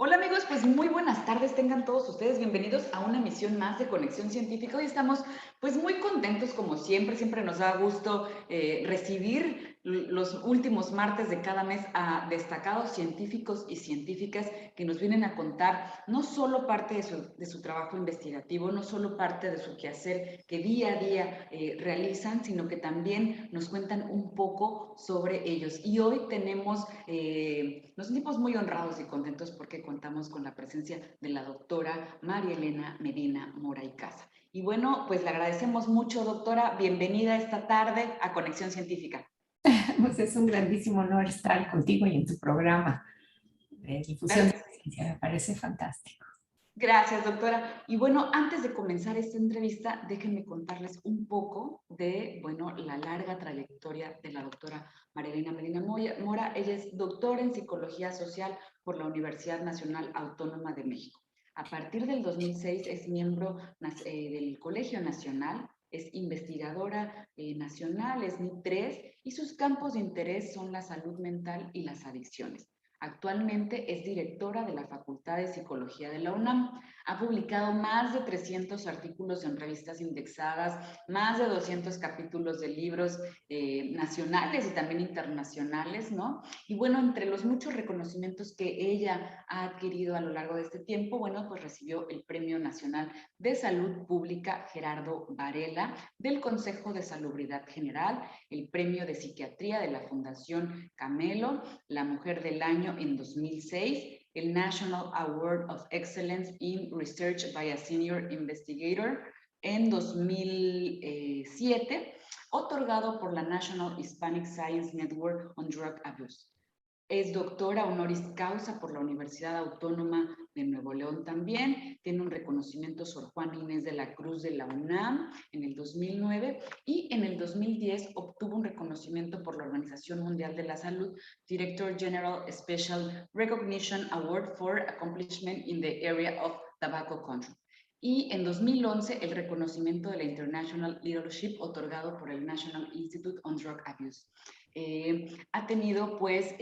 Hola amigos, pues muy buenas tardes, tengan todos ustedes bienvenidos a una emisión más de Conexión Científica. Hoy estamos pues muy contentos como siempre, siempre nos da gusto recibir los últimos martes de cada mes a destacados científicos y científicas que nos vienen a contar no solo parte de su trabajo investigativo, no solo parte de su quehacer que día a día realizan, sino que también nos cuentan un poco sobre ellos. Y hoy nos sentimos muy honrados y contentos porque contamos con la presencia de la doctora María Elena Medina Mora y Casa. Y bueno, pues le agradecemos mucho, doctora. Bienvenida esta tarde a Conexión Científica. Pues es un grandísimo honor estar contigo y en tu programa de difusión Claro de que la sí. ciencia. Me parece fantástico. Gracias, doctora. Y bueno, antes de comenzar esta entrevista, déjenme contarles un poco de, bueno, la larga trayectoria de la doctora María Elena Medina Mora. Ella es doctora en Psicología Social por la Universidad Nacional Autónoma de México. A partir del 2006 es miembro del Colegio Nacional, es investigadora nacional, es NI3, y sus campos de interés son la salud mental y las adicciones. Actualmente es directora de la Facultad de Psicología de la UNAM. Ha publicado más de 300 artículos en revistas indexadas, más de 200 capítulos de libros nacionales y también internacionales, ¿no? Y bueno, entre los muchos reconocimientos que ella ha adquirido a lo largo de este tiempo, bueno, pues recibió el Premio Nacional de Salud Pública Gerardo Varela del Consejo de Salubridad General, el Premio de Psiquiatría de la Fundación Camelo, la Mujer del Año en 2006, el National Award of Excellence in Research by a Senior Investigator en 2007, otorgado por la National Hispanic Science Network on Drug Abuse. Es doctora honoris causa por la Universidad Autónoma de Nuevo León también. Tiene un reconocimiento Sor Juan Inés de la Cruz de la UNAM en el 2009 y en el 2010 obtuvo un reconocimiento por la Organización Mundial de la Salud, Director General Special Recognition Award for Accomplishment in the Area of Tobacco Control. Y en 2011 el reconocimiento de la International Leadership otorgado por el National Institute on Drug Abuse. Ha tenido pues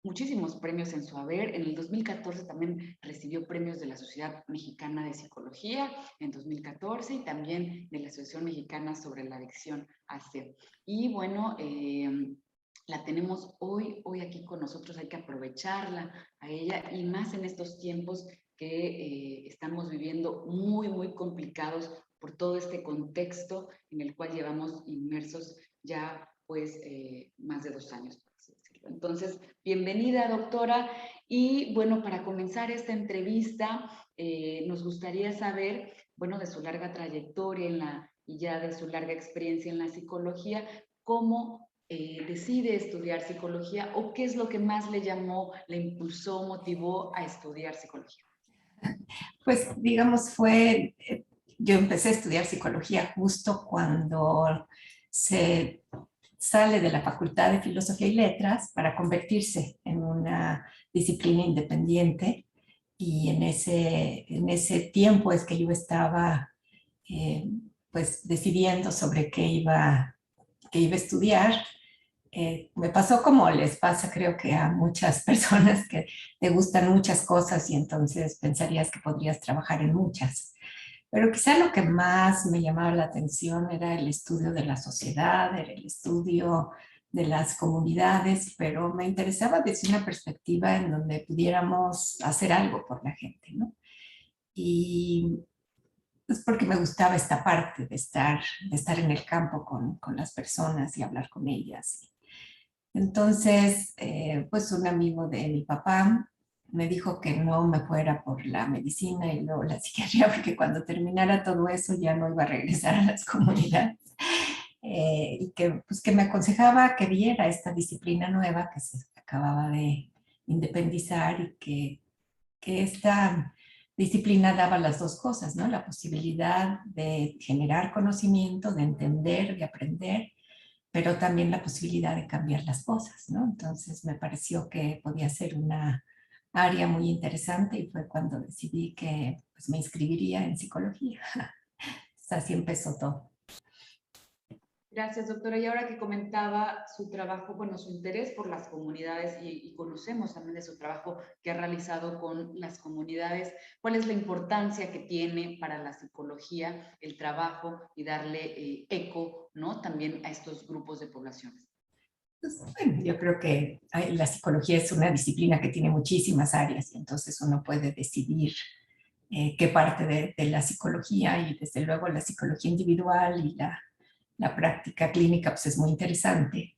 muchísimos premios en su haber. En el 2014 también recibió premios de la Sociedad Mexicana de Psicología en 2014 y también de la Asociación Mexicana sobre la Adicción AC. Y bueno, la tenemos hoy aquí con nosotros, hay que aprovecharla a ella y más en estos tiempos que estamos viviendo muy complicados por todo este contexto en el cual llevamos inmersos ya pues más de 2 años, por así decirlo. Entonces, bienvenida, doctora. Y bueno, para comenzar esta entrevista, nos gustaría saber, bueno, de su larga trayectoria y ya de su larga experiencia en la psicología, cómo decide estudiar psicología o qué es lo que más le llamó, le impulsó, motivó a estudiar psicología. Pues digamos, yo empecé a estudiar psicología justo cuando se sale de la Facultad de Filosofía y Letras para convertirse en una disciplina independiente. Y en ese tiempo es que yo estaba eh, pues decidiendo sobre qué iba a estudiar. Me pasó como les pasa, creo que a muchas personas que te gustan muchas cosas y entonces pensarías que podrías trabajar en muchas. Pero quizá lo que más me llamaba la atención era el estudio de la sociedad, era el estudio de las comunidades, pero me interesaba desde una perspectiva en donde pudiéramos hacer algo por la gente, ¿no? Y es porque me gustaba esta parte de estar en el campo con las personas y hablar con ellas. Entonces, pues un amigo de mi papá me dijo que no me fuera por la medicina y luego la psiquiatría, porque cuando terminara todo eso ya no iba a regresar a las comunidades. Y que me aconsejaba que viera esta disciplina nueva que se acababa de independizar y que esta disciplina daba las dos cosas, ¿no? La posibilidad de generar conocimiento, de entender, de aprender, pero también la posibilidad de cambiar las cosas, ¿no? Entonces me pareció que podía ser una área muy interesante y fue cuando decidí que pues, me inscribiría en psicología. Así empezó todo. Gracias, doctora. Y ahora que comentaba su trabajo, bueno, su interés por las comunidades y conocemos también de su trabajo que ha realizado con las comunidades, ¿cuál es la importancia que tiene para la psicología el trabajo y darle eco, ¿no? También a estos grupos de poblaciones? Pues, bueno, yo creo que la psicología es una disciplina que tiene muchísimas áreas y entonces uno puede decidir qué parte de la psicología y desde luego la psicología individual y la práctica clínica pues es muy interesante,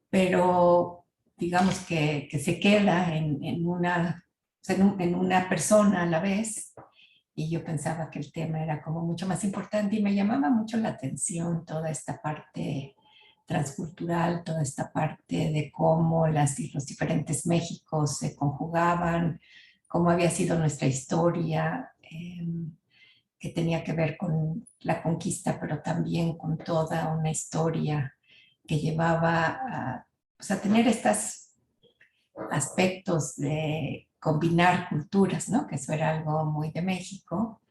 pero digamos que se queda en una persona a la vez y yo pensaba que el tema era como mucho más importante y me llamaba mucho la atención toda esta parte transcultural, toda esta parte de cómo los diferentes Méxicos se conjugaban, cómo había sido nuestra historia, que tenía que ver con la conquista, pero también con toda una historia que llevaba pues, a tener estos aspectos de combinar culturas, ¿no? Que eso era algo muy de México.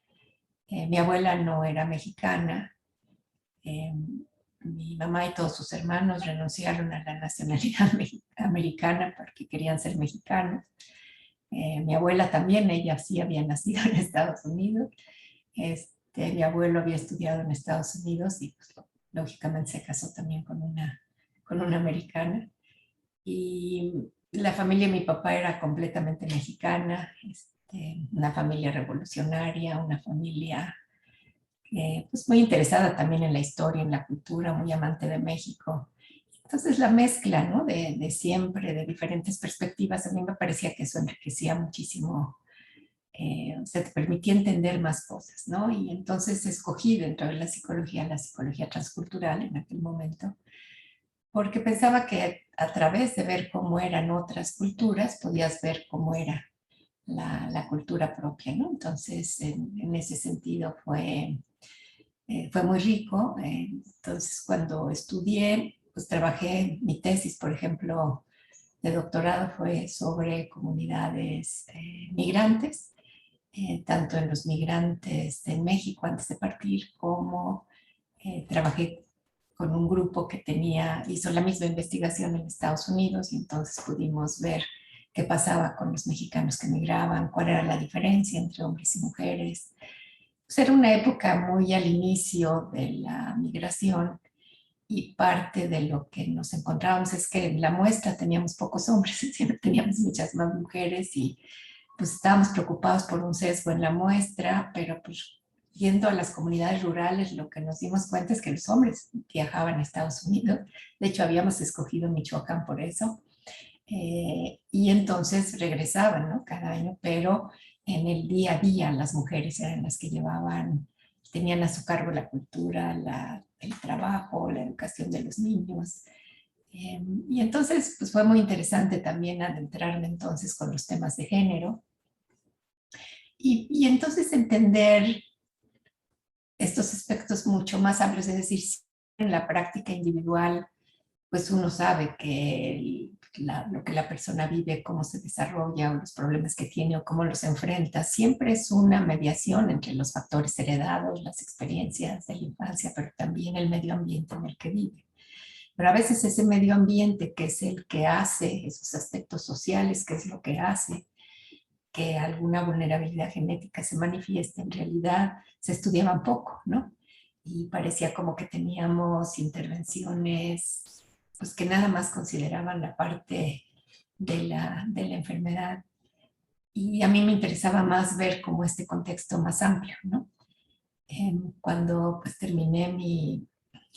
Mi abuela no era mexicana. Eh, Mi mamá y todos sus hermanos renunciaron a la nacionalidad americana porque querían ser mexicanos. Mi abuela también, ella sí había nacido en Estados Unidos. Mi abuelo había estudiado en Estados Unidos y pues, lógicamente se casó también con una americana. Y la familia de mi papá era completamente mexicana, una familia revolucionaria, una familia pues muy interesada también en la historia, en la cultura, muy amante de México. Entonces la mezcla, ¿no? De siempre, de diferentes perspectivas, a mí me parecía que eso enriquecía muchísimo, o sea, te permitía entender más cosas, ¿no? Y entonces escogí dentro de la psicología transcultural en aquel momento, porque pensaba que a través de ver cómo eran otras culturas, podías ver cómo era la cultura propia, ¿no? Entonces, en ese sentido fue muy rico. Entonces, cuando estudié, pues trabajé, mi tesis, por ejemplo, de doctorado fue sobre comunidades migrantes, tanto en los migrantes en México antes de partir, como trabajé con un grupo que hizo la misma investigación en Estados Unidos y entonces pudimos ver qué pasaba con los mexicanos que migraban, cuál era la diferencia entre hombres y mujeres. Pues era una época muy al inicio de la migración y parte de lo que nos encontrábamos es que en la muestra teníamos pocos hombres, siempre teníamos muchas más mujeres y pues estábamos preocupados por un sesgo en la muestra, pero pues yendo a las comunidades rurales lo que nos dimos cuenta es que los hombres viajaban a Estados Unidos, de hecho habíamos escogido Michoacán por eso, y entonces regresaban, ¿no? Cada año, pero en el día a día las mujeres eran las que tenían a su cargo la cultura, el trabajo, la educación de los niños. Y entonces, pues fue muy interesante también adentrarme entonces con los temas de género y entonces entender estos aspectos mucho más amplios, es decir, en la práctica individual pues uno sabe que lo que la persona vive, cómo se desarrolla o los problemas que tiene o cómo los enfrenta, siempre es una mediación entre los factores heredados, las experiencias de la infancia, pero también el medio ambiente en el que vive. Pero a veces ese medio ambiente que es el que hace esos aspectos sociales, que es lo que hace que alguna vulnerabilidad genética se manifieste, en realidad se estudiaban poco, ¿no? Y parecía como que teníamos intervenciones pues que nada más consideraban la parte de la enfermedad. Y a mí me interesaba más ver como este contexto más amplio, ¿no? Cuando pues terminé mi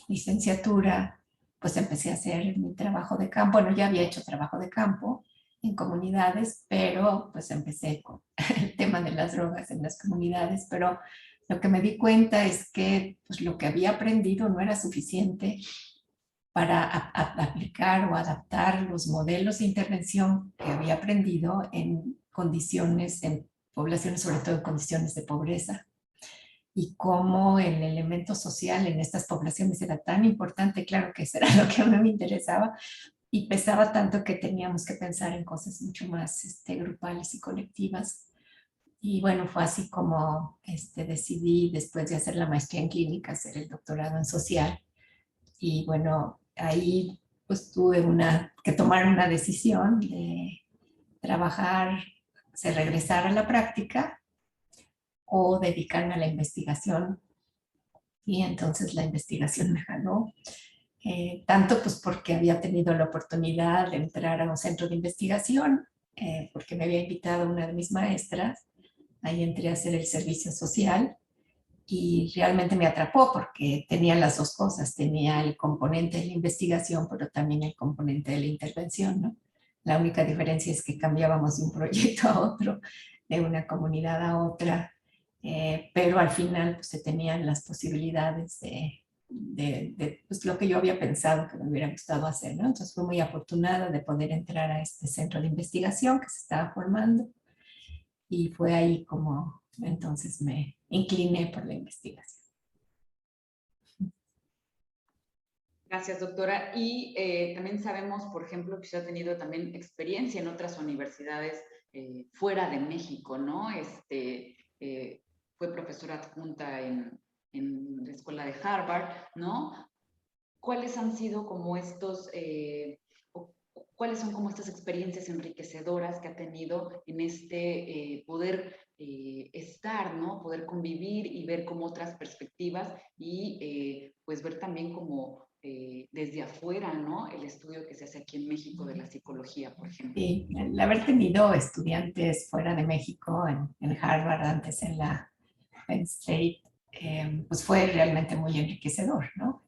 licenciatura, pues empecé a hacer mi trabajo de campo. Bueno, ya había hecho trabajo de campo en comunidades, pero pues empecé con el tema de las drogas en las comunidades, pero lo que me di cuenta es que pues, lo que había aprendido no era suficiente para aplicar o adaptar los modelos de intervención que había aprendido en condiciones, en poblaciones, sobre todo en condiciones de pobreza, y cómo el elemento social en estas poblaciones era tan importante, claro que eso era lo que a mí me interesaba, y pesaba tanto que teníamos que pensar en cosas mucho más grupales y colectivas. Y bueno, fue así como decidí, después de hacer la maestría en clínica, hacer el doctorado en social y bueno, ahí pues tuve que tomar una decisión de trabajar, de regresar a la práctica o dedicarme a la investigación. Y entonces la investigación me jaló, tanto pues porque había tenido la oportunidad de entrar a un centro de investigación, porque me había invitado una de mis maestras, ahí entré a hacer el servicio social y realmente me atrapó porque tenía las dos cosas, tenía el componente de la investigación, pero también el componente de la intervención, ¿no? La única diferencia es que cambiábamos de un proyecto a otro, de una comunidad a otra, pero al final pues, se tenían las posibilidades de pues, lo que yo había pensado que me hubiera gustado hacer, ¿no? Entonces fui muy afortunada de poder entrar a este centro de investigación que se estaba formando y fue ahí como entonces me incliné por la investigación. Gracias, doctora. Y también sabemos, por ejemplo, que usted ha tenido también experiencia en otras universidades fuera de México, ¿no? Fue profesora adjunta en la escuela de Harvard, ¿no? ¿Cuáles han sido como cuáles son como estas experiencias enriquecedoras que ha tenido en poder estar, ¿no? Poder convivir y ver como otras perspectivas y pues ver también como desde afuera, ¿no? El estudio que se hace aquí en México de la psicología, por ejemplo. Sí, el haber tenido estudiantes fuera de México, en Harvard, antes en la Penn State, pues fue realmente muy enriquecedor, ¿no?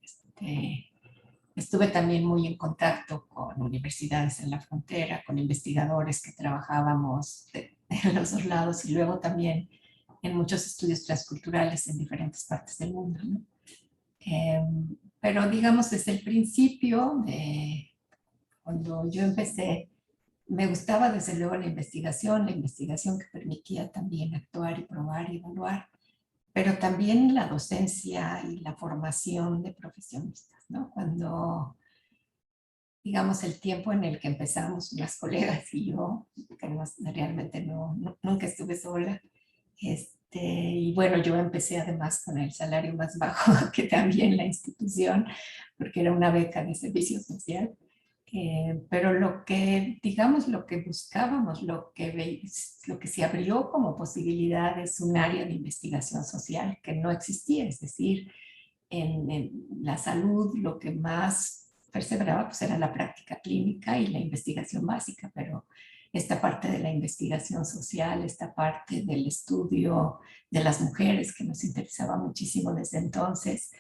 Estuve también muy en contacto con universidades en la frontera, con investigadores que trabajábamos en los dos lados y luego también en muchos estudios transculturales en diferentes partes del mundo, ¿no? Pero digamos desde el principio, cuando yo empecé, me gustaba desde luego la investigación que permitía también actuar y probar y evaluar, pero también la docencia y la formación de profesionistas, ¿no? Cuando, digamos, el tiempo en el que empezamos las colegas y yo, que realmente nunca estuve sola, y bueno, yo empecé además con el salario más bajo que también la institución, porque era una beca de servicio social. Pero lo que, digamos, lo que buscábamos, lo que se abrió como posibilidad es un área de investigación social que no existía, es decir, en la salud lo que más perseveraba pues era la práctica clínica y la investigación básica, pero esta parte de la investigación social, esta parte del estudio de las mujeres que nos interesaba muchísimo desde entonces,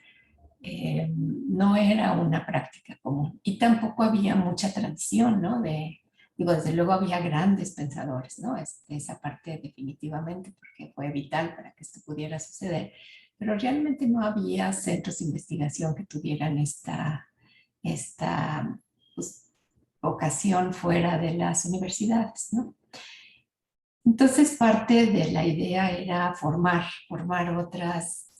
no era una práctica común y tampoco había mucha tradición, ¿no? Digo, desde luego había grandes pensadores, ¿no? Esa parte definitivamente porque fue vital para que esto pudiera suceder, pero realmente no había centros de investigación que tuvieran esta pues, vocación fuera de las universidades, ¿no? Entonces parte de la idea era formar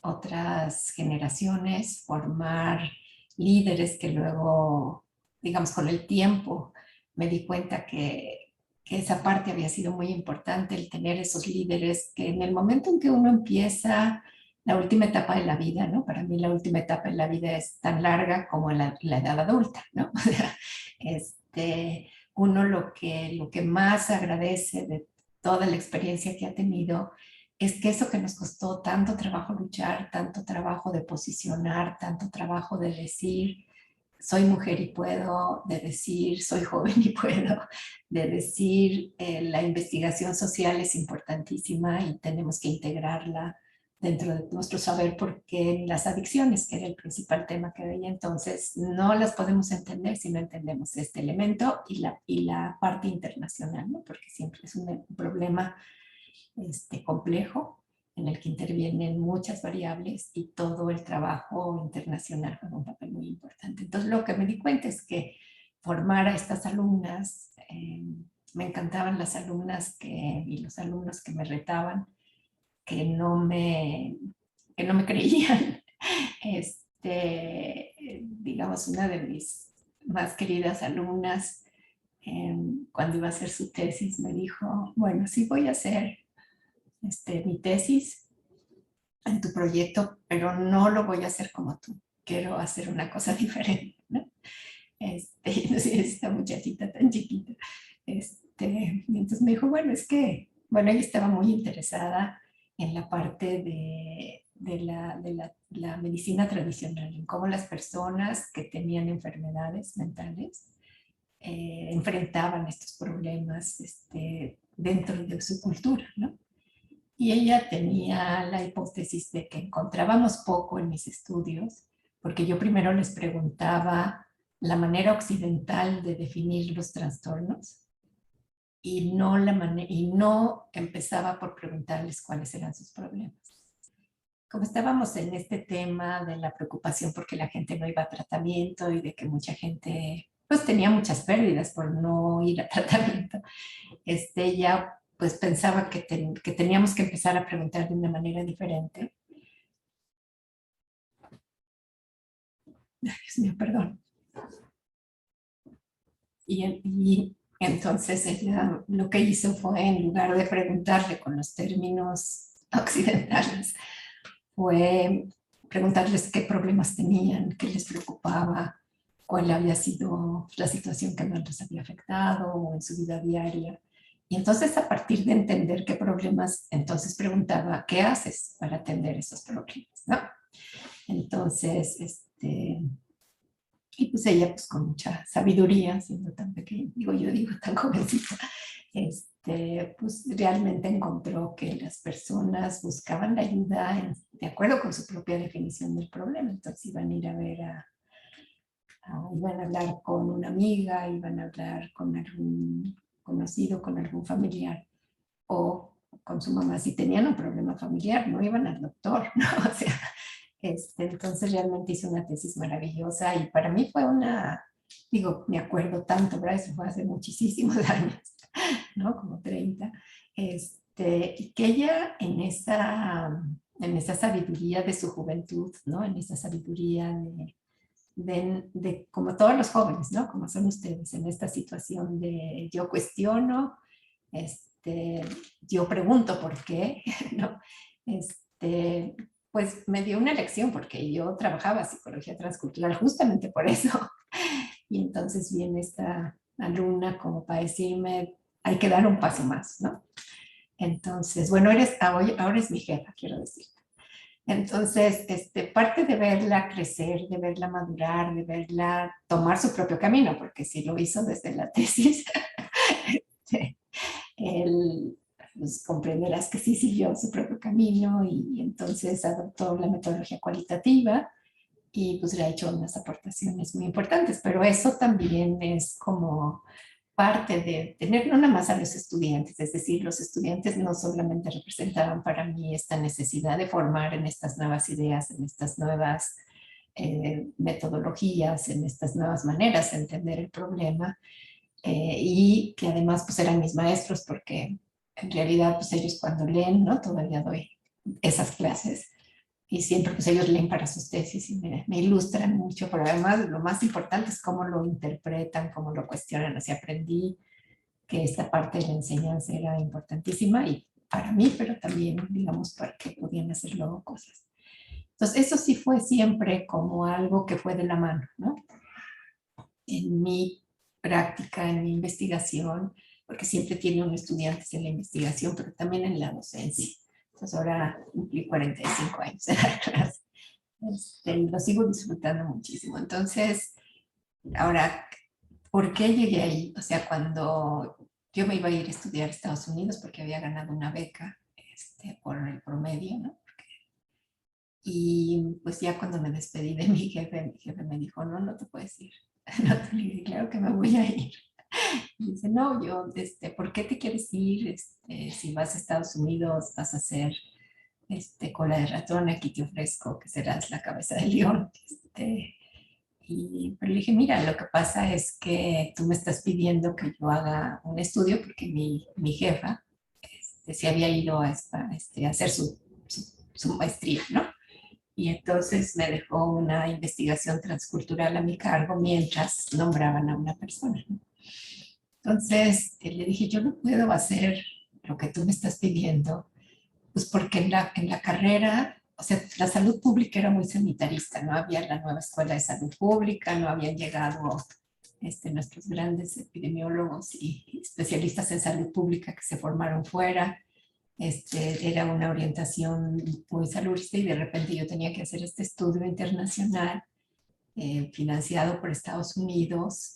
otras generaciones, formar líderes que luego, digamos, con el tiempo me di cuenta que esa parte había sido muy importante, el tener esos líderes que en el momento en que uno empieza la última etapa de la vida, ¿no? Para mí la última etapa de la vida es tan larga como la edad adulta, ¿no? O sea, uno lo que más agradece de toda la experiencia que ha tenido, es que eso que nos costó tanto trabajo luchar, tanto trabajo de posicionar, tanto trabajo de decir, soy mujer y puedo, de decir, soy joven y puedo, de decir, la investigación social es importantísima y tenemos que integrarla dentro de nuestro saber, porque las adicciones, que era el principal tema que veía entonces, no las podemos entender si no entendemos este elemento y la parte internacional, ¿no? Porque siempre es un problema complejo en el que intervienen muchas variables y todo el trabajo internacional juega un papel muy importante. Entonces lo que me di cuenta es que formar a estas alumnas, me encantaban las alumnas y los alumnos que me retaban, que no me creían. Digamos, una de mis más queridas alumnas, cuando iba a hacer su tesis, me dijo, bueno, sí voy a hacer mi tesis en tu proyecto, pero no lo voy a hacer como tú. quiero hacer una cosa diferente, ¿no? No sé, esta muchachita tan chiquita. Y entonces me dijo, bueno, es que, bueno, ella estaba muy interesada en la parte la medicina tradicional, en cómo las personas que tenían enfermedades mentales enfrentaban estos problemas dentro de su cultura, ¿no? Y ella tenía la hipótesis de que encontrábamos poco en mis estudios, porque yo primero les preguntaba la manera occidental de definir los trastornos y no empezaba por preguntarles cuáles eran sus problemas. Como estábamos en este tema de la preocupación porque la gente no iba a tratamiento y de que mucha gente pues tenía muchas pérdidas por no ir a tratamiento, ella pues pensaba que teníamos que empezar a preguntar de una manera diferente. Ay, Dios mío, perdón. Y entonces ella lo que hizo fue, en lugar de preguntarle con los términos occidentales, fue preguntarles qué problemas tenían, qué les preocupaba, cuál había sido la situación que más les había afectado en su vida diaria. Y entonces, a partir de entender qué problemas, entonces preguntaba, ¿qué haces para atender esos problemas? ¿No? Entonces, y pues ella, pues con mucha sabiduría, siendo tan pequeña, digo tan jovencita, pues realmente encontró que las personas buscaban la ayuda de acuerdo con su propia definición del problema. Entonces iban a ir a ver iban a hablar con una amiga, iban a hablar con algún conocido, con algún familiar o con su mamá si tenían un problema familiar, no iban al doctor, ¿no? O sea, entonces realmente hice una tesis maravillosa y para mí fue me acuerdo tanto, ¿verdad? Eso fue hace muchísimos años, ¿no? Como 30. Y que ella en esa sabiduría de su juventud, ¿no? En esa sabiduría de como todos los jóvenes, ¿no? Como son ustedes, en esta situación de yo cuestiono, yo pregunto por qué, ¿no? Pues me dio una lección porque yo trabajaba psicología transcultural justamente por eso. Y entonces viene esta alumna como para decirme, hay que dar un paso más, ¿no? Entonces, bueno, ahora es mi jefa, quiero decir. Entonces, parte de verla crecer, de verla madurar, de verla tomar su propio camino, porque si lo hizo desde la tesis, él pues, comprenderás que sí siguió su propio camino y entonces adoptó la metodología cualitativa y pues le ha hecho unas aportaciones muy importantes, pero eso también es como parte de tener no nada más a los estudiantes, es decir, los estudiantes no solamente representaban para mí esta necesidad de formar en estas nuevas ideas, en estas nuevas metodologías, en estas nuevas maneras de entender el problema, y que además pues eran mis maestros porque en realidad pues ellos cuando leen, ¿no? Todavía doy esas clases y siempre pues ellos leen para sus tesis y me ilustran mucho, pero además lo más importante es cómo lo interpretan, cómo lo cuestionan. Así aprendí que esta parte de la enseñanza era importantísima y para mí, pero también, digamos, para que podían hacer luego cosas. Entonces, eso sí fue siempre como algo que fue de la mano, ¿no? En mi práctica, en mi investigación, porque siempre tiene un estudiante en la investigación, pero también en la docencia. Entonces, ahora cumplí 45 años en la clase. Lo sigo disfrutando muchísimo. Entonces, ahora, ¿por qué llegué ahí? O sea, cuando yo me iba a ir a estudiar a Estados Unidos porque había ganado una beca por el promedio, ¿no? Y pues ya cuando me despedí de mi jefe me dijo, no, no te puedes ir. No te dije, claro que me voy a ir. Y dice, no, ¿por qué te quieres ir? Si vas a Estados Unidos vas a hacer cola de ratón, aquí te ofrezco que serás la cabeza de león. Pero le dije, mira, lo que pasa es que tú me estás pidiendo que yo haga un estudio porque mi jefa se había ido a hacer su maestría, ¿no? Y entonces me dejó una investigación transcultural a mi cargo mientras nombraban a una persona, ¿no? Entonces le dije, yo no puedo hacer lo que tú me estás pidiendo, pues porque en la carrera, o o sea, la salud pública era muy sanitarista, no había la nueva escuela de salud pública, no habían llegado nuestros grandes epidemiólogos y especialistas en salud pública que se formaron fuera. Era una orientación muy saludista y de repente yo tenía que hacer este estudio internacional financiado por Estados Unidos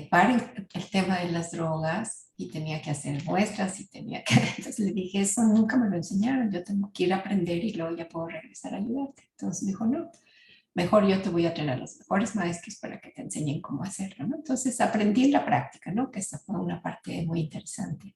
para el tema de las drogas y tenía que hacer muestras y tenía que... Entonces le dije, eso nunca me lo enseñaron, yo tengo que ir a aprender y luego ya puedo regresar a ayudarte. Entonces me dijo, no, mejor yo te voy a traer a los mejores maestros para que te enseñen cómo hacerlo, ¿no? Entonces aprendí en la práctica, ¿no? Que esa fue una parte muy interesante.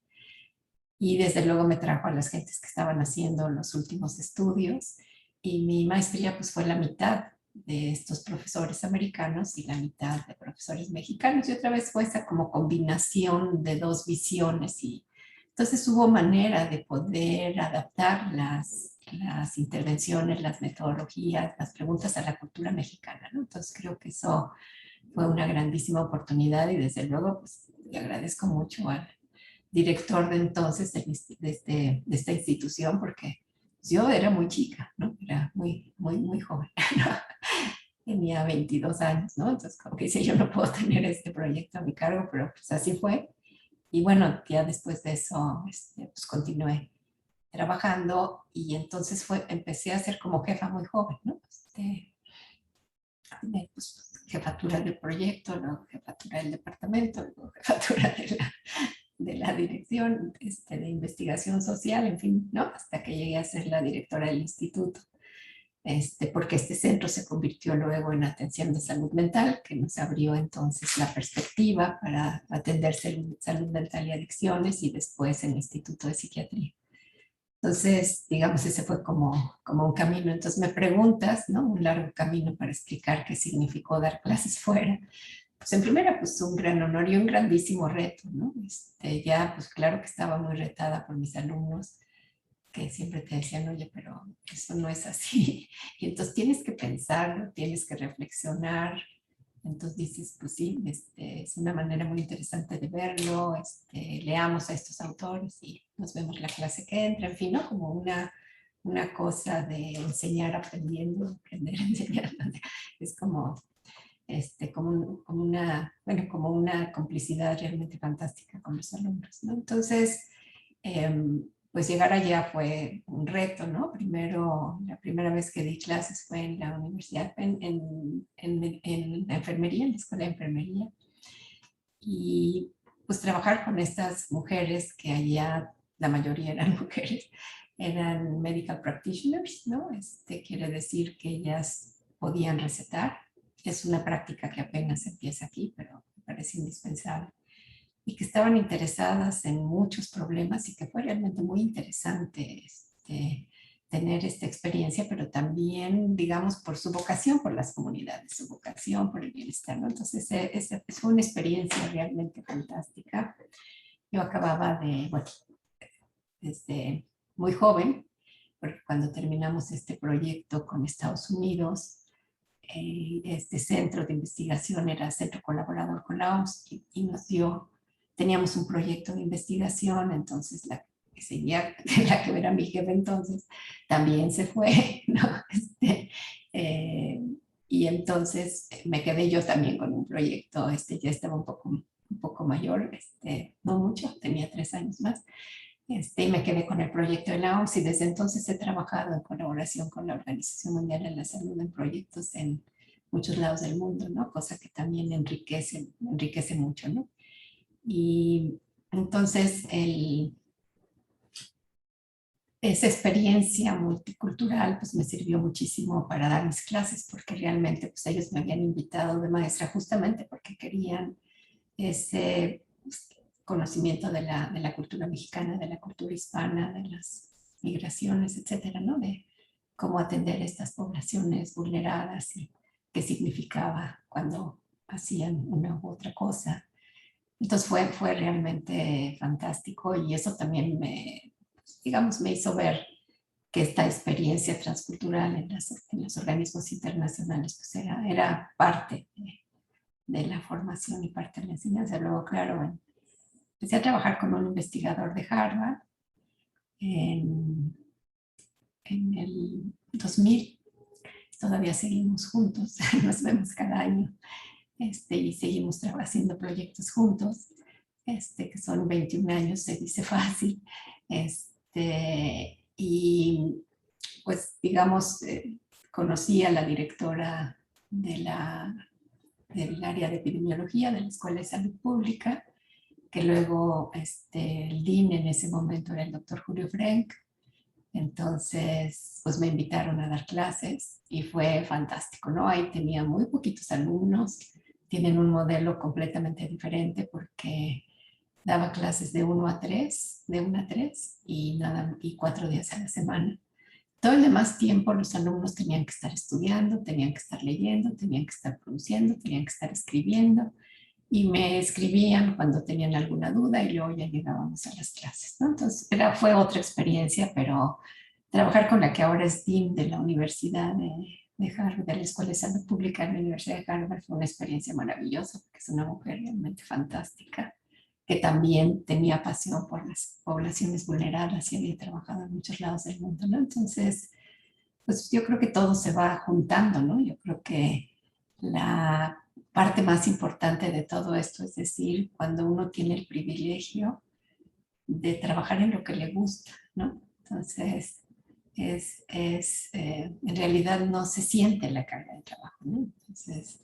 Y desde luego me trajo a las gentes que estaban haciendo los últimos estudios y mi maestría pues fue la mitad de estos profesores americanos y la mitad de profesores mexicanos y otra vez fue esa como combinación de dos visiones y entonces hubo manera de poder adaptar las intervenciones, las metodologías, las preguntas a la cultura mexicana, ¿no? Entonces creo que eso fue una grandísima oportunidad y desde luego pues le agradezco mucho al director de entonces de esta institución porque yo era muy chica, ¿no? Era muy joven, ¿no? Tenía 22 años, ¿no? Entonces como que decía, yo no puedo tener este proyecto a mi cargo, pero pues así fue. Y bueno, ya después de eso, pues continué trabajando y entonces empecé a ser como jefa muy joven, ¿no? Pues, jefatura del proyecto, luego jefatura del departamento, luego jefatura de la dirección de investigación social, en fin, ¿no? Hasta que llegué a ser la directora del instituto, porque este centro se convirtió luego en atención de salud mental, que nos abrió entonces la perspectiva para atender salud mental y adicciones y después el Instituto de Psiquiatría. Entonces, digamos, ese fue como un camino. Entonces me preguntas, ¿no? Un largo camino para explicar qué significó dar clases fuera. Pues en primera, pues un gran honor y un grandísimo reto, ¿no? Ya, pues claro que estaba muy retada por mis alumnos, que siempre te decían, oye, pero eso no es así. Y entonces tienes que pensarlo, tienes que reflexionar. Entonces dices, pues sí, es una manera muy interesante de verlo, leamos a estos autores y nos vemos la clase que entra, en fin, ¿no? Como una cosa de enseñar aprendiendo, aprender enseñando. Es como una complicidad realmente fantástica con los alumnos, ¿no? Entonces, pues llegar allá fue un reto, ¿no? Primero, la primera vez que di clases fue en la universidad, en la enfermería, en la escuela de enfermería. Y pues trabajar con estas mujeres que allá, la mayoría eran mujeres, eran medical practitioners, ¿no? Quiere decir que ellas podían recetar. Es una práctica que apenas empieza aquí, pero me parece indispensable y que estaban interesadas en muchos problemas y que fue realmente muy interesante tener esta experiencia, pero también, digamos, por su vocación por las comunidades, su vocación por el bienestar, ¿no? Entonces, fue una experiencia realmente fantástica. Yo acababa bueno, desde muy joven, porque cuando terminamos este proyecto con Estados Unidos, este centro de investigación era centro colaborador con la OMS y nos teníamos un proyecto de investigación, entonces la que seguía, la que era mi jefe entonces, también se fue, ¿no? Y entonces me quedé yo también con un proyecto, ya estaba un poco mayor, no mucho, tenía 3 años más, y me quedé con el proyecto de la OMS y desde entonces he trabajado en colaboración con la Organización Mundial de la Salud en proyectos en muchos lados del mundo, ¿no? Cosa que también enriquece mucho, ¿no? Y entonces esa experiencia multicultural pues me sirvió muchísimo para dar mis clases porque realmente pues ellos me habían invitado de maestra justamente porque querían ese conocimiento de la cultura mexicana, de la cultura hispana, de las migraciones, etcétera, ¿no? De cómo atender estas poblaciones vulneradas y qué significaba cuando hacían una u otra cosa. Entonces fue realmente fantástico y eso también me hizo ver que esta experiencia transcultural en los organismos internacionales pues era parte de la formación y parte de la enseñanza. Luego, claro, empecé a trabajar con un investigador de Harvard en 2000. Todavía seguimos juntos, nos vemos cada año y seguimos haciendo proyectos juntos, que son 21 años, se dice fácil. Y pues digamos, conocí a la directora del área de epidemiología de la Escuela de Salud Pública, que luego el dean en ese momento era el doctor Julio Frenk. Entonces, pues me invitaron a dar clases y fue fantástico, ¿no? Ahí tenía muy poquitos alumnos, tienen un modelo completamente diferente porque daba clases de 1 a 3, de 1 a 3 y 4 días a la semana. Todo el demás tiempo los alumnos tenían que estar estudiando, tenían que estar leyendo, tenían que estar produciendo, tenían que estar escribiendo y me escribían cuando tenían alguna duda y luego ya llegábamos a las clases, ¿no? Entonces fue otra experiencia, pero trabajar con la que ahora es dean de la Universidad de Harvard, de la Escuela de Salud Pública de la Universidad de Harvard, fue una experiencia maravillosa porque es una mujer realmente fantástica que también tenía pasión por las poblaciones vulneradas y había trabajado en muchos lados del mundo, ¿no? Entonces, pues yo creo que todo se va juntando, ¿no? Yo creo que la parte más importante de todo esto es decir, cuando uno tiene el privilegio de trabajar en lo que le gusta, ¿no? Entonces, en realidad no se siente la carga de trabajo, ¿no? Entonces,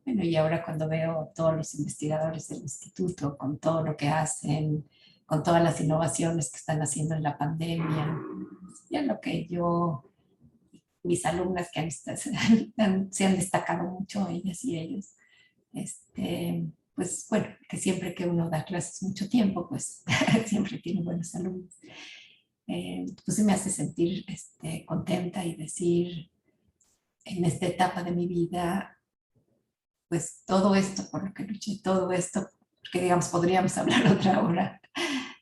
bueno, y ahora cuando veo todos los investigadores del instituto, con todo lo que hacen, con todas las innovaciones que están haciendo en la pandemia, ya lo que mis alumnas que se han destacado mucho, ellas y ellos, pues bueno, que siempre que uno da clases mucho tiempo, pues siempre tiene buenos alumnos. Pues me hace sentir contenta y decir, en esta etapa de mi vida, pues todo esto por lo que luché, todo esto, porque digamos, podríamos hablar otra hora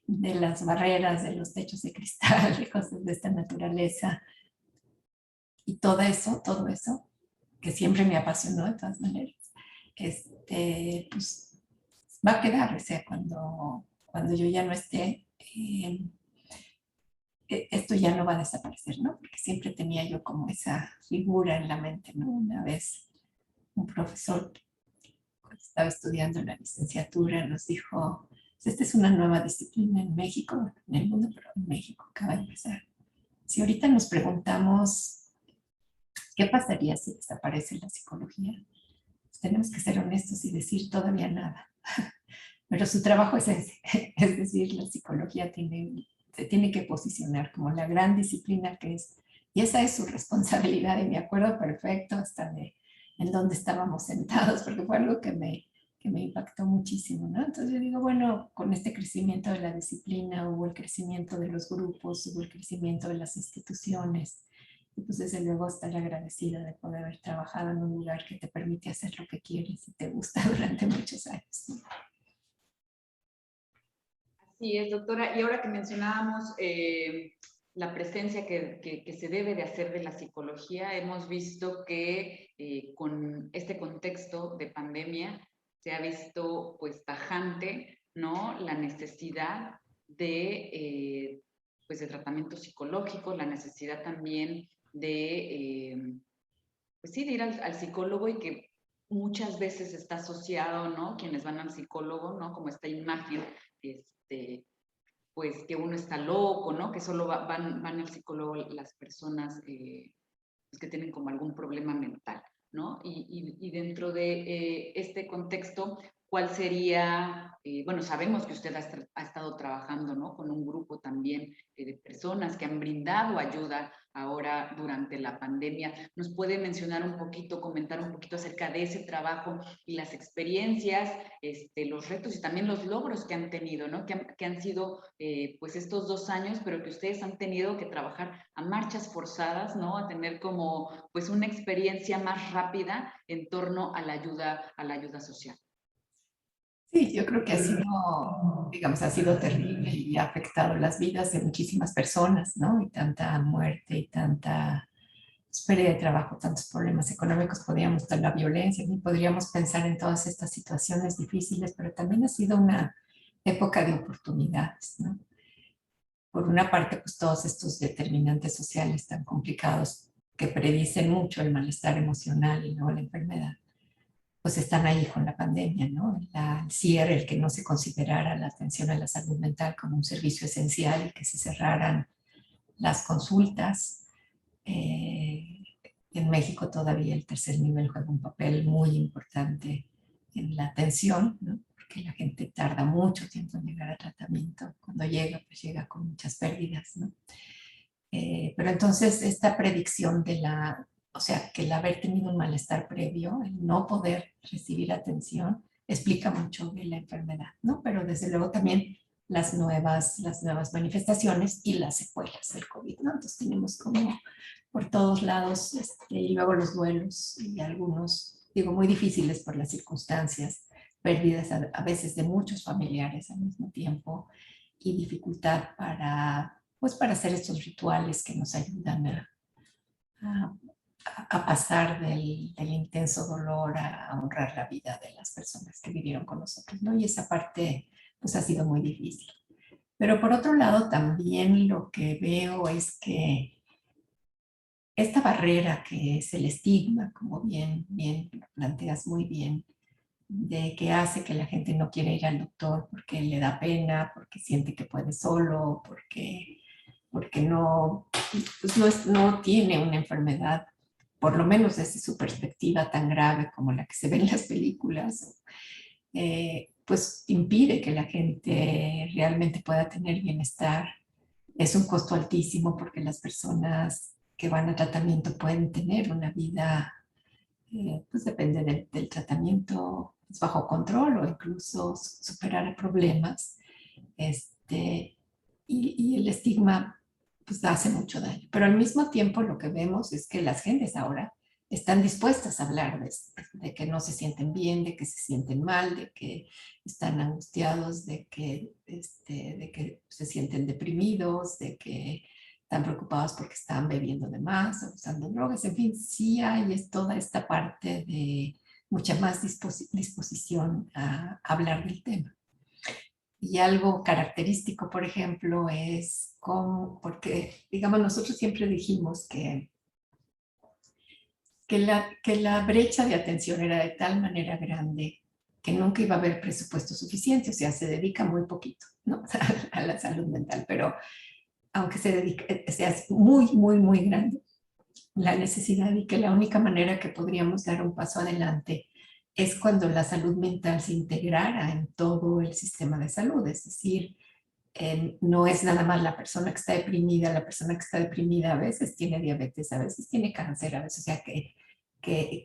de las barreras, de los techos de cristal, de cosas de esta naturaleza, y todo eso, que siempre me apasionó de todas maneras, pues va a quedar, o sea, cuando yo ya no esté, esto ya no va a desaparecer, ¿no? Porque siempre tenía yo como esa figura en la mente, ¿no? Una vez un profesor, cuando estaba estudiando la licenciatura, nos dijo, esta es una nueva disciplina en México, en el mundo, pero en México acaba de empezar. Si ahorita nos preguntamos, ¿qué pasaría si desaparece la psicología? Pues tenemos que ser honestos y decir todavía nada. Pero su trabajo es ese, es decir, la psicología se tiene que posicionar como la gran disciplina que es, y esa es su responsabilidad, y me acuerdo perfecto hasta en donde estábamos sentados, porque fue algo que me impactó muchísimo, ¿no? Entonces yo digo, bueno, con este crecimiento de la disciplina hubo el crecimiento de los grupos, hubo el crecimiento de las instituciones, y pues desde luego estar agradecida de poder haber trabajado en un lugar que te permite hacer lo que quieres y te gusta durante muchos años, ¿no? Así es, doctora. Y ahora que mencionábamos la presencia que se debe de hacer de la psicología, hemos visto que con este contexto de pandemia se ha visto pues tajante, ¿no? La necesidad pues, de tratamiento psicológico, la necesidad también pues sí, de ir al psicólogo y que muchas veces está asociado, ¿no? Quienes van al psicólogo, ¿no? Como esta imagen, pues que uno está loco, ¿no? Que solo van al psicólogo las personas pues, que tienen como algún problema mental, ¿no? Y dentro de este contexto, ¿cuál sería, bueno, sabemos que usted ha estado trabajando, ¿no? Con un grupo también de personas que han brindado ayuda ahora durante la pandemia. ¿Nos puede mencionar un poquito, comentar un poquito acerca de ese trabajo y las experiencias, los retos y también los logros que han tenido, ¿no? Que han sido, pues, estos 2 años, pero que ustedes han tenido que trabajar a marchas forzadas, ¿no? A tener como, pues, una experiencia más rápida en torno a la ayuda social. Sí, yo creo que ha sido, digamos, ha sido terrible y ha afectado las vidas de muchísimas personas, ¿no? Y tanta muerte y tanta pérdida de trabajo, tantos problemas económicos, podríamos estar la violencia, y podríamos pensar en todas estas situaciones difíciles, pero también ha sido una época de oportunidades, ¿no? Por una parte, pues todos estos determinantes sociales tan complicados que predicen mucho el malestar emocional y luego la enfermedad, pues están ahí con la pandemia, ¿no? El cierre, el que no se considerara la atención a la salud mental como un servicio esencial y que se cerraran las consultas. En México todavía el tercer nivel juega un papel muy importante en la atención, ¿no? Porque la gente tarda mucho tiempo en llegar al tratamiento. Cuando llega, pues llega con muchas pérdidas, ¿no? Pero entonces esta predicción de o sea, que el haber tenido un malestar previo, el no poder recibir atención, explica mucho de la enfermedad, ¿no? Pero desde luego también las nuevas manifestaciones y las secuelas del COVID, ¿no? Entonces tenemos como por todos lados, y luego los duelos y algunos, digo, muy difíciles por las circunstancias, pérdidas a veces de muchos familiares al mismo tiempo y dificultad pues para hacer estos rituales que nos ayudan a, a pasar del intenso dolor a honrar la vida de las personas que vivieron con nosotros, ¿no? Y esa parte pues ha sido muy difícil. Pero por otro lado también lo que veo es que esta barrera que es el estigma, como bien planteas muy bien, de que hace que la gente no quiere ir al doctor porque le da pena, porque siente que puede solo, porque no, pues no tiene una enfermedad, por lo menos desde su perspectiva tan grave como la que se ve en las películas, pues impide que la gente realmente pueda tener bienestar. Es un costo altísimo porque las personas que van a tratamiento pueden tener una vida, pues depende del tratamiento, pues bajo control o incluso superar problemas. Este, y el estigma pues hace mucho daño. Pero al mismo tiempo lo que vemos es que las gentes ahora están dispuestas a hablar de que no se sienten bien, de que se sienten mal, de que están angustiados, de que se sienten deprimidos, de que están preocupados porque están bebiendo de más o usando drogas. En fin, sí hay toda esta parte de mucha más disposición a hablar del tema. Y algo característico, por ejemplo, es como, porque, digamos, nosotros siempre dijimos que la brecha de atención era de tal manera grande que nunca iba a haber presupuesto suficiente, o sea, se dedica muy poquito, ¿no? A la salud mental, pero aunque se dedique, sea muy grande la necesidad y que la única manera que podríamos dar un paso adelante es cuando la salud mental se integrara en todo el sistema de salud, es decir, no es nada más la persona que está deprimida, la persona que está deprimida a veces tiene diabetes, a veces tiene cáncer, a veces, o sea que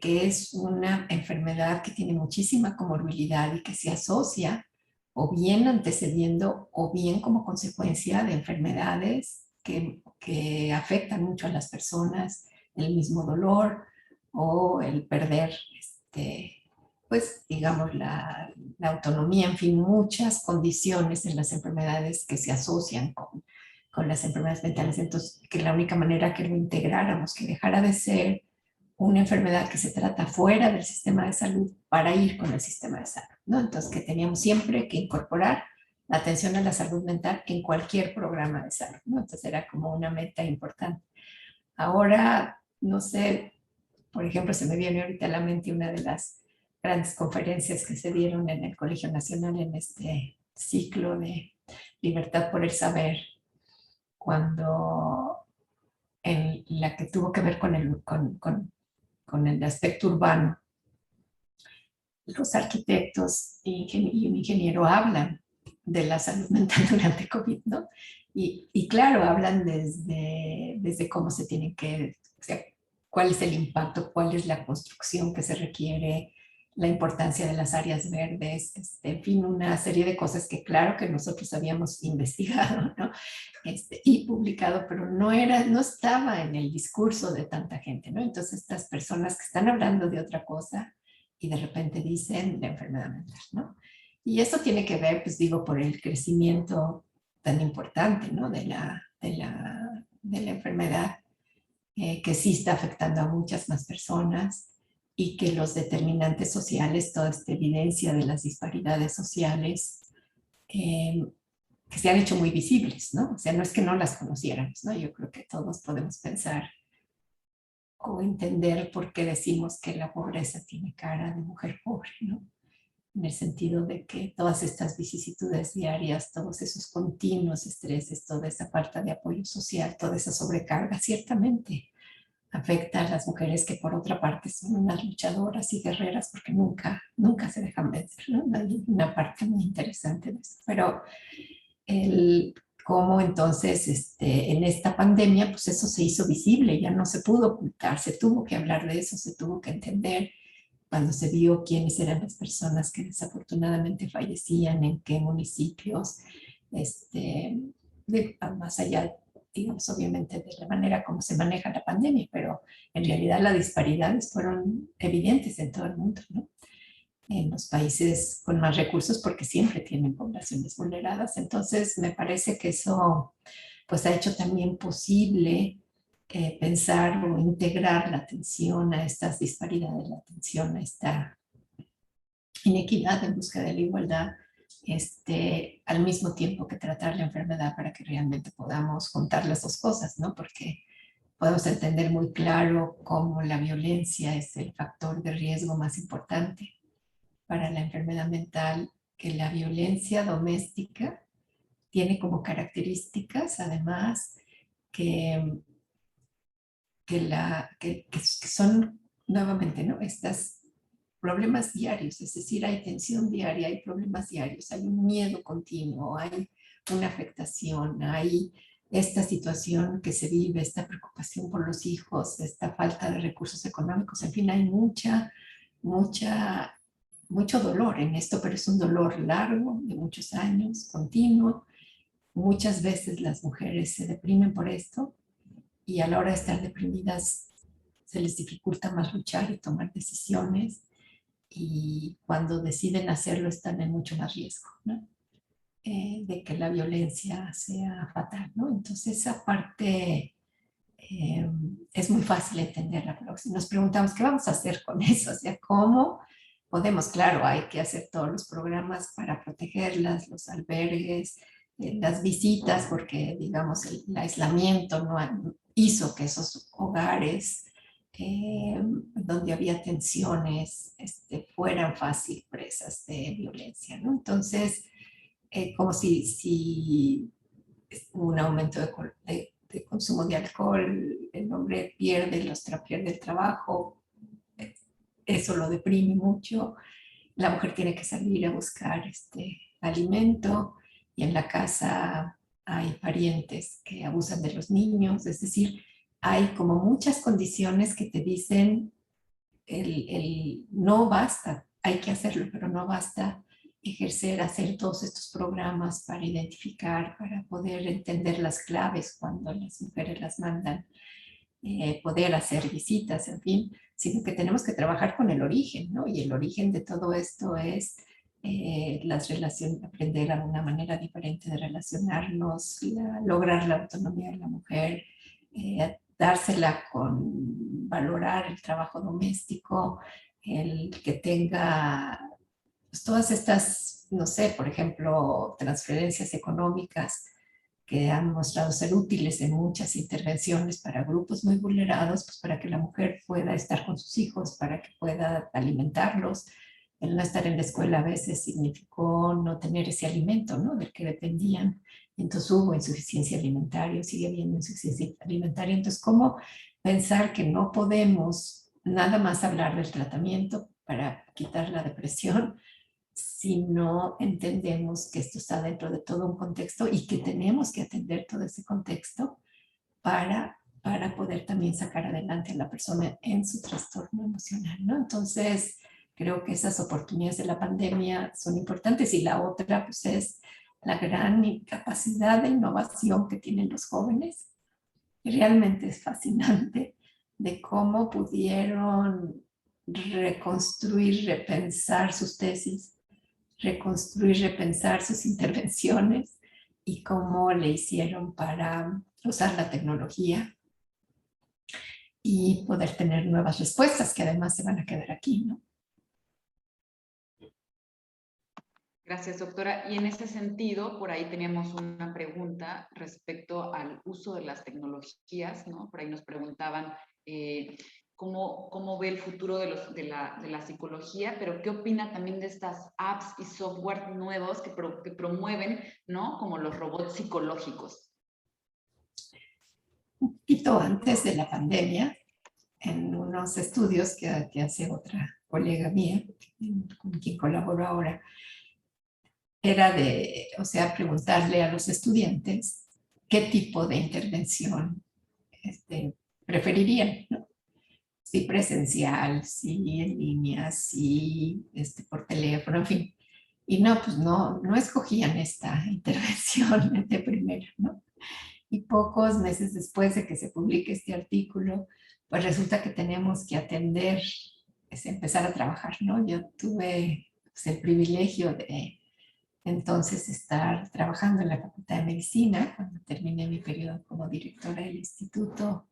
es una enfermedad que tiene muchísima comorbilidad y que se asocia o bien antecediendo o bien como consecuencia de enfermedades que afectan mucho a las personas, el mismo dolor o el perder pues digamos, la autonomía, en fin, muchas condiciones en las enfermedades que se asocian con las enfermedades mentales. Entonces, que la única manera que lo integráramos, que dejara de ser una enfermedad que se trata fuera del sistema de salud para ir con el sistema de salud, ¿no? Entonces, que teníamos siempre que incorporar la atención a la salud mental en cualquier programa de salud, ¿no? Entonces, era como una meta importante. Ahora, no sé, por ejemplo, se me viene ahorita a la mente una de las grandes conferencias que se dieron en el Colegio Nacional en este ciclo de Libertad por el Saber, cuando en la que tuvo que ver con el aspecto urbano, los arquitectos y un ingeniero hablan de la salud mental durante COVID, ¿no? Y claro, hablan desde cómo se tienen que, o sea, cuál es el impacto, cuál es la construcción que se requiere, la importancia de las áreas verdes, en fin, una serie de cosas que claro que nosotros habíamos investigado, ¿no? Y publicado, pero no estaba en el discurso de tanta gente, ¿no? Entonces estas personas que están hablando de otra cosa y de repente dicen la enfermedad mental, ¿no? Y esto tiene que ver, pues digo, por el crecimiento tan importante, ¿no? De la enfermedad, que sí está afectando a muchas más personas y que los determinantes sociales, toda esta evidencia de las disparidades sociales, que se han hecho muy visibles, ¿no? O sea, no es que no las conociéramos, ¿no? Yo creo que todos podemos pensar o entender por qué decimos que la pobreza tiene cara de mujer pobre, ¿no? En el sentido de que todas estas vicisitudes diarias, todos esos continuos estreses, toda esa falta de apoyo social, toda esa sobrecarga, ciertamente afecta a las mujeres que por otra parte son unas luchadoras y guerreras porque nunca se dejan vencer, ¿no? Hay una parte muy interesante de eso. Pero el cómo entonces en esta pandemia, pues eso se hizo visible, ya no se pudo ocultar, se tuvo que hablar de eso, se tuvo que entender cuando se vio quiénes eran las personas que desafortunadamente fallecían, en qué municipios, más allá, digamos, obviamente de la manera como se maneja la pandemia, pero en realidad las disparidades fueron evidentes en todo el mundo, ¿no? En los países con más recursos porque siempre tienen poblaciones vulneradas. Entonces, me parece que eso pues ha hecho también posible pensar o integrar la atención a estas disparidades, la atención a esta inequidad en busca de la igualdad, al mismo tiempo que tratar la enfermedad para que realmente podamos juntar las dos cosas, ¿no? Porque podemos entender muy claro cómo la violencia es el factor de riesgo más importante para la enfermedad mental, que la violencia doméstica tiene como características, además, que, que son nuevamente, ¿no? Estos problemas diarios, es decir, hay tensión diaria, hay problemas diarios, hay un miedo continuo, hay una afectación, hay esta situación que se vive, esta preocupación por los hijos, esta falta de recursos económicos, en fin, hay mucho dolor en esto, pero es un dolor largo, de muchos años, continuo. Muchas veces las mujeres se deprimen por esto y a la hora de estar deprimidas se les dificulta más luchar y tomar decisiones, y cuando deciden hacerlo están en mucho más riesgo, ¿no? De que la violencia sea fatal, ¿no? Entonces esa parte es muy fácil entenderla, pero si nos preguntamos qué vamos a hacer con eso, o sea, cómo podemos, claro, hay que hacer todos los programas para protegerlas, los albergues, las visitas, porque digamos el aislamiento no hizo que esos hogares donde había tensiones fueran fácil presas de violencia, ¿no? Entonces, como si un aumento de consumo de alcohol, el hombre pierde el trabajo, eso lo deprime mucho, la mujer tiene que salir a buscar alimento y en la casa hay parientes que abusan de los niños, es decir, hay como muchas condiciones que te dicen no basta, hay que hacerlo, pero no basta ejercer, hacer todos estos programas para identificar, para poder entender las claves cuando las mujeres las mandan, poder hacer visitas, en fin, sino que tenemos que trabajar con el origen, ¿no? Y el origen de todo esto es las relaciones, aprender a una manera diferente de relacionarnos, lograr la autonomía de la mujer, dársela con valorar el trabajo doméstico, el que tenga pues, todas estas, no sé, por ejemplo, transferencias económicas que han mostrado ser útiles en muchas intervenciones para grupos muy vulnerados, pues para que la mujer pueda estar con sus hijos, para que pueda alimentarlos. El no estar en la escuela a veces significó no tener ese alimento, ¿no? Del que dependían. Entonces hubo insuficiencia alimentaria, sigue habiendo insuficiencia alimentaria. Entonces, ¿cómo pensar que no podemos nada más hablar del tratamiento para quitar la depresión si no entendemos que esto está dentro de todo un contexto y que tenemos que atender todo ese contexto para poder también sacar adelante a la persona en su trastorno emocional, ¿no? Entonces, creo que esas oportunidades de la pandemia son importantes y la otra, pues, es la gran capacidad de innovación que tienen los jóvenes. Y realmente es fascinante de cómo pudieron reconstruir, repensar sus tesis, reconstruir, repensar sus intervenciones y cómo le hicieron para usar la tecnología y poder tener nuevas respuestas que además se van a quedar aquí, ¿no? Gracias, doctora. Y en ese sentido, por ahí teníamos una pregunta respecto al uso de las tecnologías, ¿no? Por ahí nos preguntaban cómo ve el futuro de la psicología, pero qué opina también de estas apps y software nuevos que promueven, ¿no? Como los robots psicológicos. Un poquito antes de la pandemia, en unos estudios que hace otra colega mía, con quien colaboro ahora, era de, o sea, preguntarle a los estudiantes qué tipo de intervención preferirían, ¿no? Si presencial, si en línea, si por teléfono, en fin. Y no, pues no escogían esta intervención de primera, ¿no? Y pocos meses después de que se publique este artículo, pues resulta que tenemos que atender, empezar a trabajar, ¿no? Yo tuve pues, el privilegio de entonces estar trabajando en la Facultad de Medicina. Cuando terminé mi periodo como directora del instituto,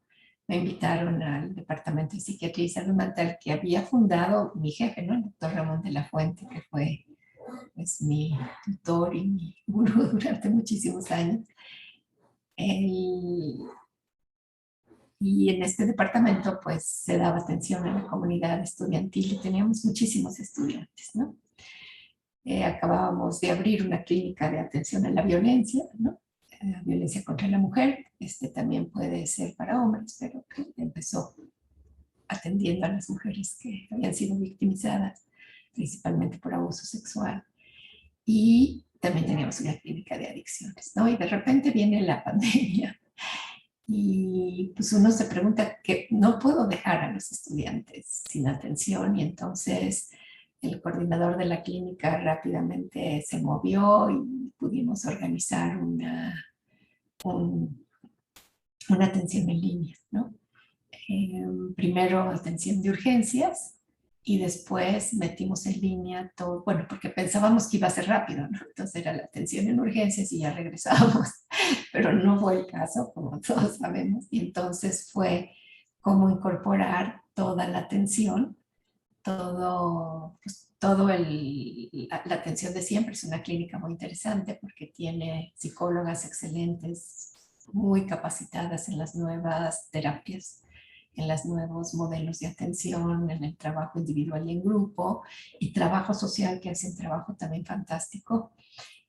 me invitaron al Departamento de Psiquiatría y Salud Mental que había fundado mi jefe, ¿no? El doctor Ramón de la Fuente, que fue pues, mi tutor y mi gurú durante muchísimos años. Y en este departamento pues se daba atención a la comunidad estudiantil y teníamos muchísimos estudiantes, ¿no? Acabábamos de abrir una clínica de atención a la violencia, ¿no? La violencia contra la mujer, también puede ser para hombres, pero que empezó atendiendo a las mujeres que habían sido victimizadas, principalmente por abuso sexual. Y también teníamos una clínica de adicciones, ¿no? Y de repente viene la pandemia y pues uno se pregunta que no puedo dejar a los estudiantes sin atención y entonces el coordinador de la clínica rápidamente se movió y pudimos organizar una atención en línea, ¿no? Primero atención de urgencias y después metimos en línea todo, bueno, porque pensábamos que iba a ser rápido, ¿no? Entonces era la atención en urgencias y ya regresábamos, pero no fue el caso, como todos sabemos, y entonces fue cómo incorporar toda la atención, la atención de siempre. Es una clínica muy interesante porque tiene psicólogas excelentes, muy capacitadas en las nuevas terapias, en los nuevos modelos de atención, en el trabajo individual y en grupo, y trabajo social, que hace un trabajo también fantástico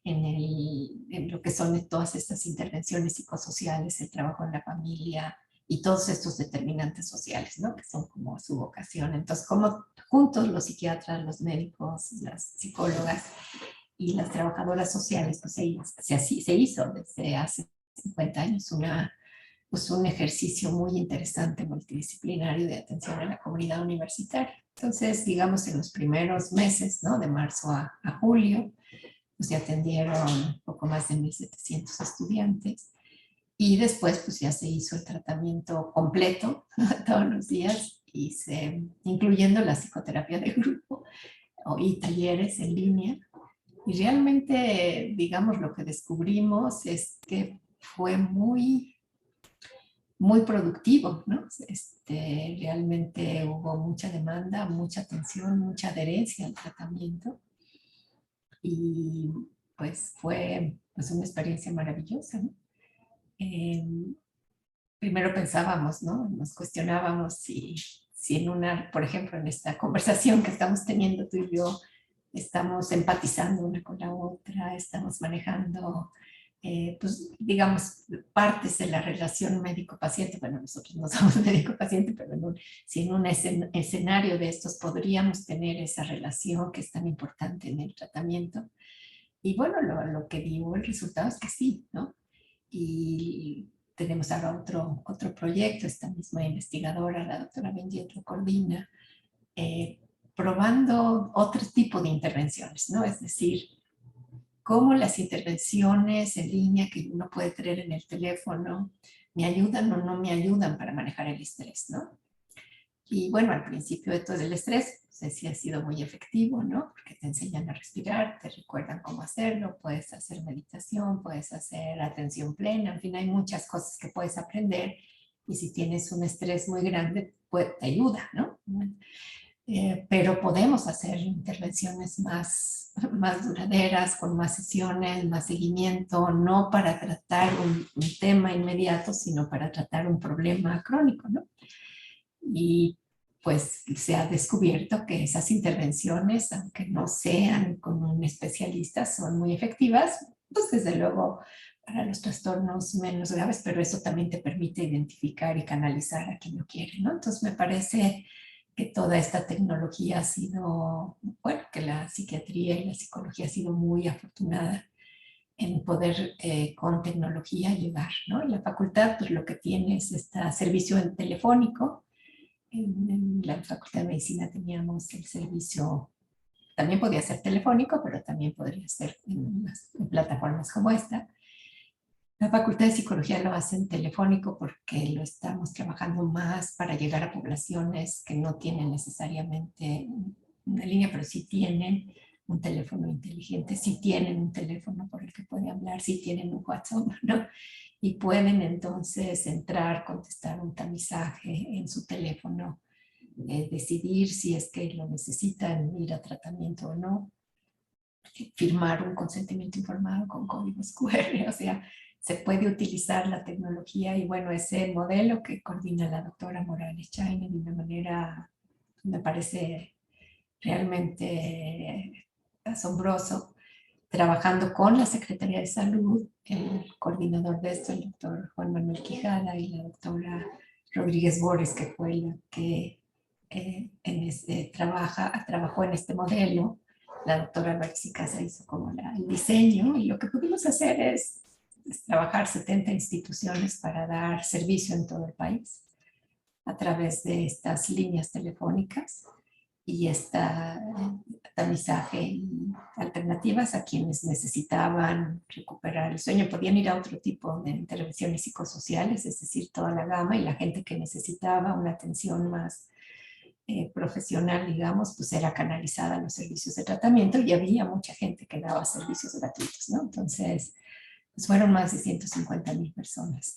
en lo que son todas estas intervenciones psicosociales, el trabajo en la familia y todos estos determinantes sociales, ¿no? Que son como su vocación. Entonces, como juntos los psiquiatras, los médicos, las psicólogas y las trabajadoras sociales, pues se hizo desde hace 50 años un ejercicio muy interesante multidisciplinario de atención a la comunidad universitaria. Entonces, digamos, en los primeros meses, ¿no? De marzo a julio, pues se atendieron poco más de 1,700 estudiantes y después pues ya se hizo el tratamiento completo, ¿no? Todos los días, incluyendo la psicoterapia de grupo y talleres en línea. Y realmente, digamos, lo que descubrimos es que fue muy productivo, ¿no? Realmente hubo mucha demanda, mucha atención, mucha adherencia al tratamiento y pues fue pues, una experiencia maravillosa, ¿no? Primero pensábamos, ¿no? Nos cuestionábamos si por ejemplo, en esta conversación que estamos teniendo tú y yo, estamos empatizando una con la otra, estamos manejando pues digamos, partes de la relación médico-paciente. Bueno, nosotros no somos médico-paciente, pero si en un escenario de estos podríamos tener esa relación que es tan importante en el tratamiento. Y bueno, lo que dio el resultado es que sí, ¿no? Y tenemos ahora otro proyecto, esta misma investigadora, la doctora Benjetro, coordina, probando otro tipo de intervenciones, ¿no? Es decir, cómo las intervenciones en línea que uno puede tener en el teléfono me ayudan o no me ayudan para manejar el estrés, ¿no? Y bueno, al principio de todo el estrés, pues sí ha sido muy efectivo, ¿no? Porque te enseñan a respirar, te recuerdan cómo hacerlo, puedes hacer meditación, puedes hacer atención plena, en fin, hay muchas cosas que puedes aprender y si tienes un estrés muy grande, pues te ayuda, ¿no? Pero podemos hacer intervenciones más duraderas, con más sesiones, más seguimiento, no para tratar un tema inmediato, sino para tratar un problema crónico, ¿no? Y pues se ha descubierto que esas intervenciones, aunque no sean con un especialista, son muy efectivas, pues desde luego para los trastornos menos graves, pero eso también te permite identificar y canalizar a quien lo quiere, ¿no? Entonces me parece que toda esta tecnología ha sido, bueno, que la psiquiatría y la psicología ha sido muy afortunada en poder con tecnología llegar, ¿no? La facultad pues lo que tiene es este servicio en telefónico. En la Facultad de Medicina teníamos el servicio, también podía ser telefónico, pero también podría ser en plataformas como esta. La Facultad de Psicología lo hace en telefónico porque lo estamos trabajando más para llegar a poblaciones que no tienen necesariamente una línea, pero sí tienen un teléfono inteligente, sí tienen un teléfono por el que pueden hablar, sí tienen un WhatsApp, ¿no? Y pueden entonces entrar, contestar un tamizaje en su teléfono, decidir si es que lo necesitan ir a tratamiento o no, firmar un consentimiento informado con códigos QR, o sea, se puede utilizar la tecnología y bueno, ese modelo que coordina la doctora Morales Chaine de una manera, me parece realmente asombroso, trabajando con la Secretaría de Salud, el coordinador de esto, el doctor Juan Manuel Quijada y la doctora Rodríguez Bores, que fue la que trabajó en este modelo. La doctora Alexis Casa hizo como el diseño y lo que pudimos hacer es trabajar 70 instituciones para dar servicio en todo el país a través de estas líneas telefónicas y esta tamizaje y alternativas a quienes necesitaban recuperar el sueño. Podían ir a otro tipo de intervenciones psicosociales, es decir, toda la gama, y la gente que necesitaba una atención más profesional, digamos, pues era canalizada a los servicios de tratamiento y había mucha gente que daba servicios gratuitos, ¿no? Entonces, pues fueron más de 150,000 personas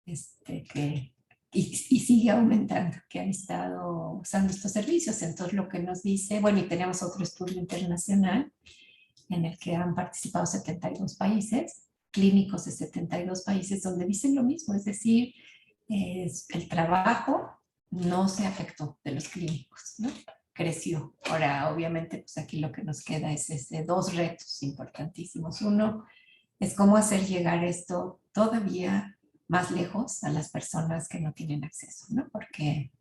que y sigue aumentando, que han estado usando estos servicios. Entonces, lo que nos dice, bueno, y tenemos otro estudio internacional en el que han participado 72 países, clínicos de 72 países, donde dicen lo mismo, es decir, el trabajo no se afectó de los clínicos, ¿no? Creció. Ahora, obviamente, pues aquí lo que nos queda es dos retos importantísimos. Uno es cómo hacer llegar esto todavía más lejos a las personas que no tienen acceso, ¿no? Porque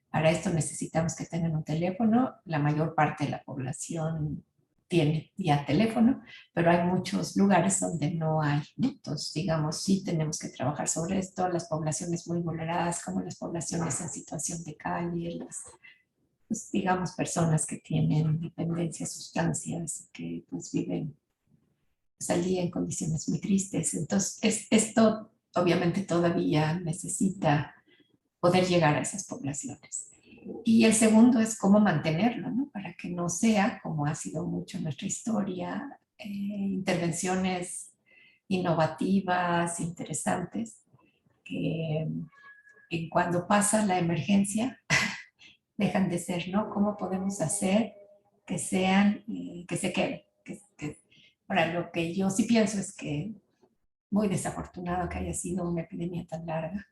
para esto necesitamos que tengan un teléfono. La mayor parte de la población tiene ya teléfono, pero hay muchos lugares donde no hay, ¿no? Entonces, digamos, sí tenemos que trabajar sobre esto. Las poblaciones muy vulneradas, como las poblaciones en situación de calle, las, pues, digamos, personas que tienen dependencia, sustancias, que pues viven al día en condiciones muy tristes. Entonces, esto obviamente todavía necesita poder llegar a esas poblaciones. Y el segundo es cómo mantenerlo, ¿no? Para que no sea, como ha sido mucho en nuestra historia, intervenciones innovativas, interesantes, que cuando pasa la emergencia dejan de ser, ¿no? ¿Cómo podemos hacer que sean, que se queden? Ahora, lo que yo sí pienso es que muy desafortunado que haya sido una epidemia tan larga,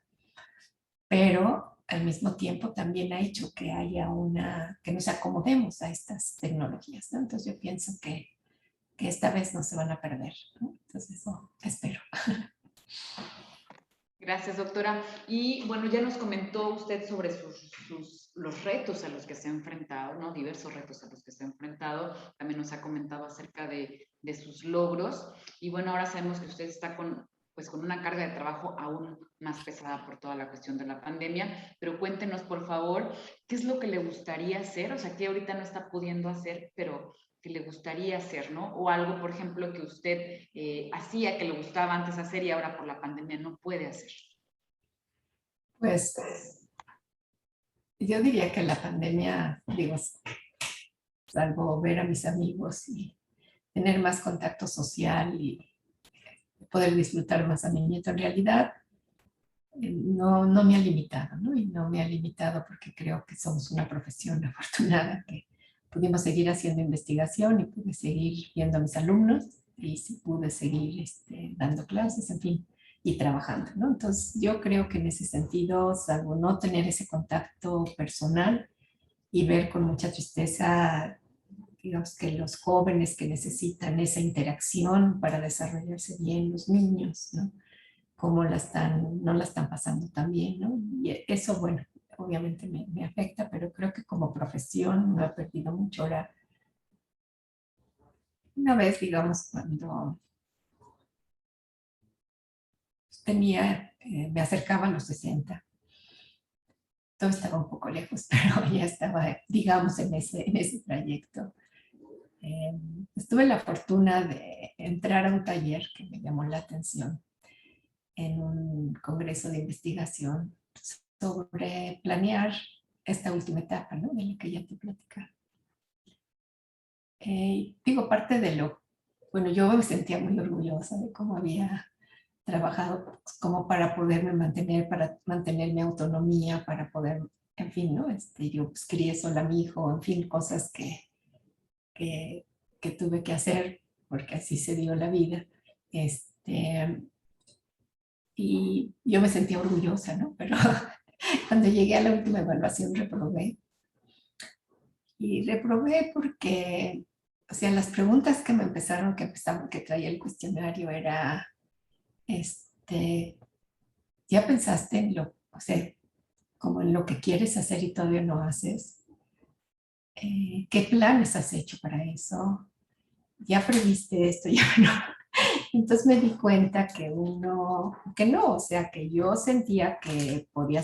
pero al mismo tiempo también ha hecho que haya que nos acomodemos a estas tecnologías, ¿no? Entonces yo pienso que esta vez no se van a perder, ¿no? Entonces eso espero. Gracias, doctora. Y bueno, ya nos comentó usted sobre los retos a los que se ha enfrentado, ¿no? Diversos retos a los que se ha enfrentado. También nos ha comentado acerca de sus logros. Y bueno, ahora sabemos que usted está pues con una carga de trabajo aún más pesada por toda la cuestión de la pandemia. Pero cuéntenos, por favor, ¿qué es lo que le gustaría hacer? O sea, que ahorita no está pudiendo hacer, pero que le gustaría hacer, ¿no? O algo, por ejemplo, que usted hacía, que le gustaba antes hacer y ahora por la pandemia no puede hacer. Pues yo diría que la pandemia, digo, salvo ver a mis amigos y tener más contacto social y poder disfrutar más a mi nieto, en realidad no me ha limitado, ¿no? Y no me ha limitado porque creo que somos una profesión afortunada, que pudimos seguir haciendo investigación y pude seguir viendo a mis alumnos y pude seguir dando clases, en fin. y trabajando, ¿no? Entonces yo creo que en ese sentido, salvo no tener ese contacto personal y ver con mucha tristeza, digamos que los jóvenes que necesitan esa interacción para desarrollarse bien, los niños, ¿no? Cómo no la están pasando tan bien, ¿no? Y eso, bueno, obviamente me afecta, pero creo que como profesión no he perdido mucho. Ahora, una vez, digamos, cuando me acercaba a los 60, todo estaba un poco lejos, pero ya estaba, digamos, en ese trayecto. Eh, Tuve la fortuna de entrar a un taller que me llamó la atención en un congreso de investigación sobre planear esta última etapa, ¿no? De la que ya te platicaba. Digo, parte de bueno, yo me sentía muy orgullosa de cómo había trabajado como para poderme mantener, para mantener mi autonomía, para poder, en fin, ¿no? Yo pues, crié sola a mi hijo, en fin, cosas que, que tuve que hacer porque así se dio la vida. Y yo me sentía orgullosa, ¿no? Pero cuando llegué a la última evaluación reprobé. Y reprobé porque, o sea, las preguntas que que traía el cuestionario era, ¿ya pensaste en o sea, como en lo que quieres hacer y todavía no haces? ¿Qué planes has hecho para eso? ¿Ya previste esto? Ya no. Entonces me di cuenta que no, o sea, que yo sentía que podía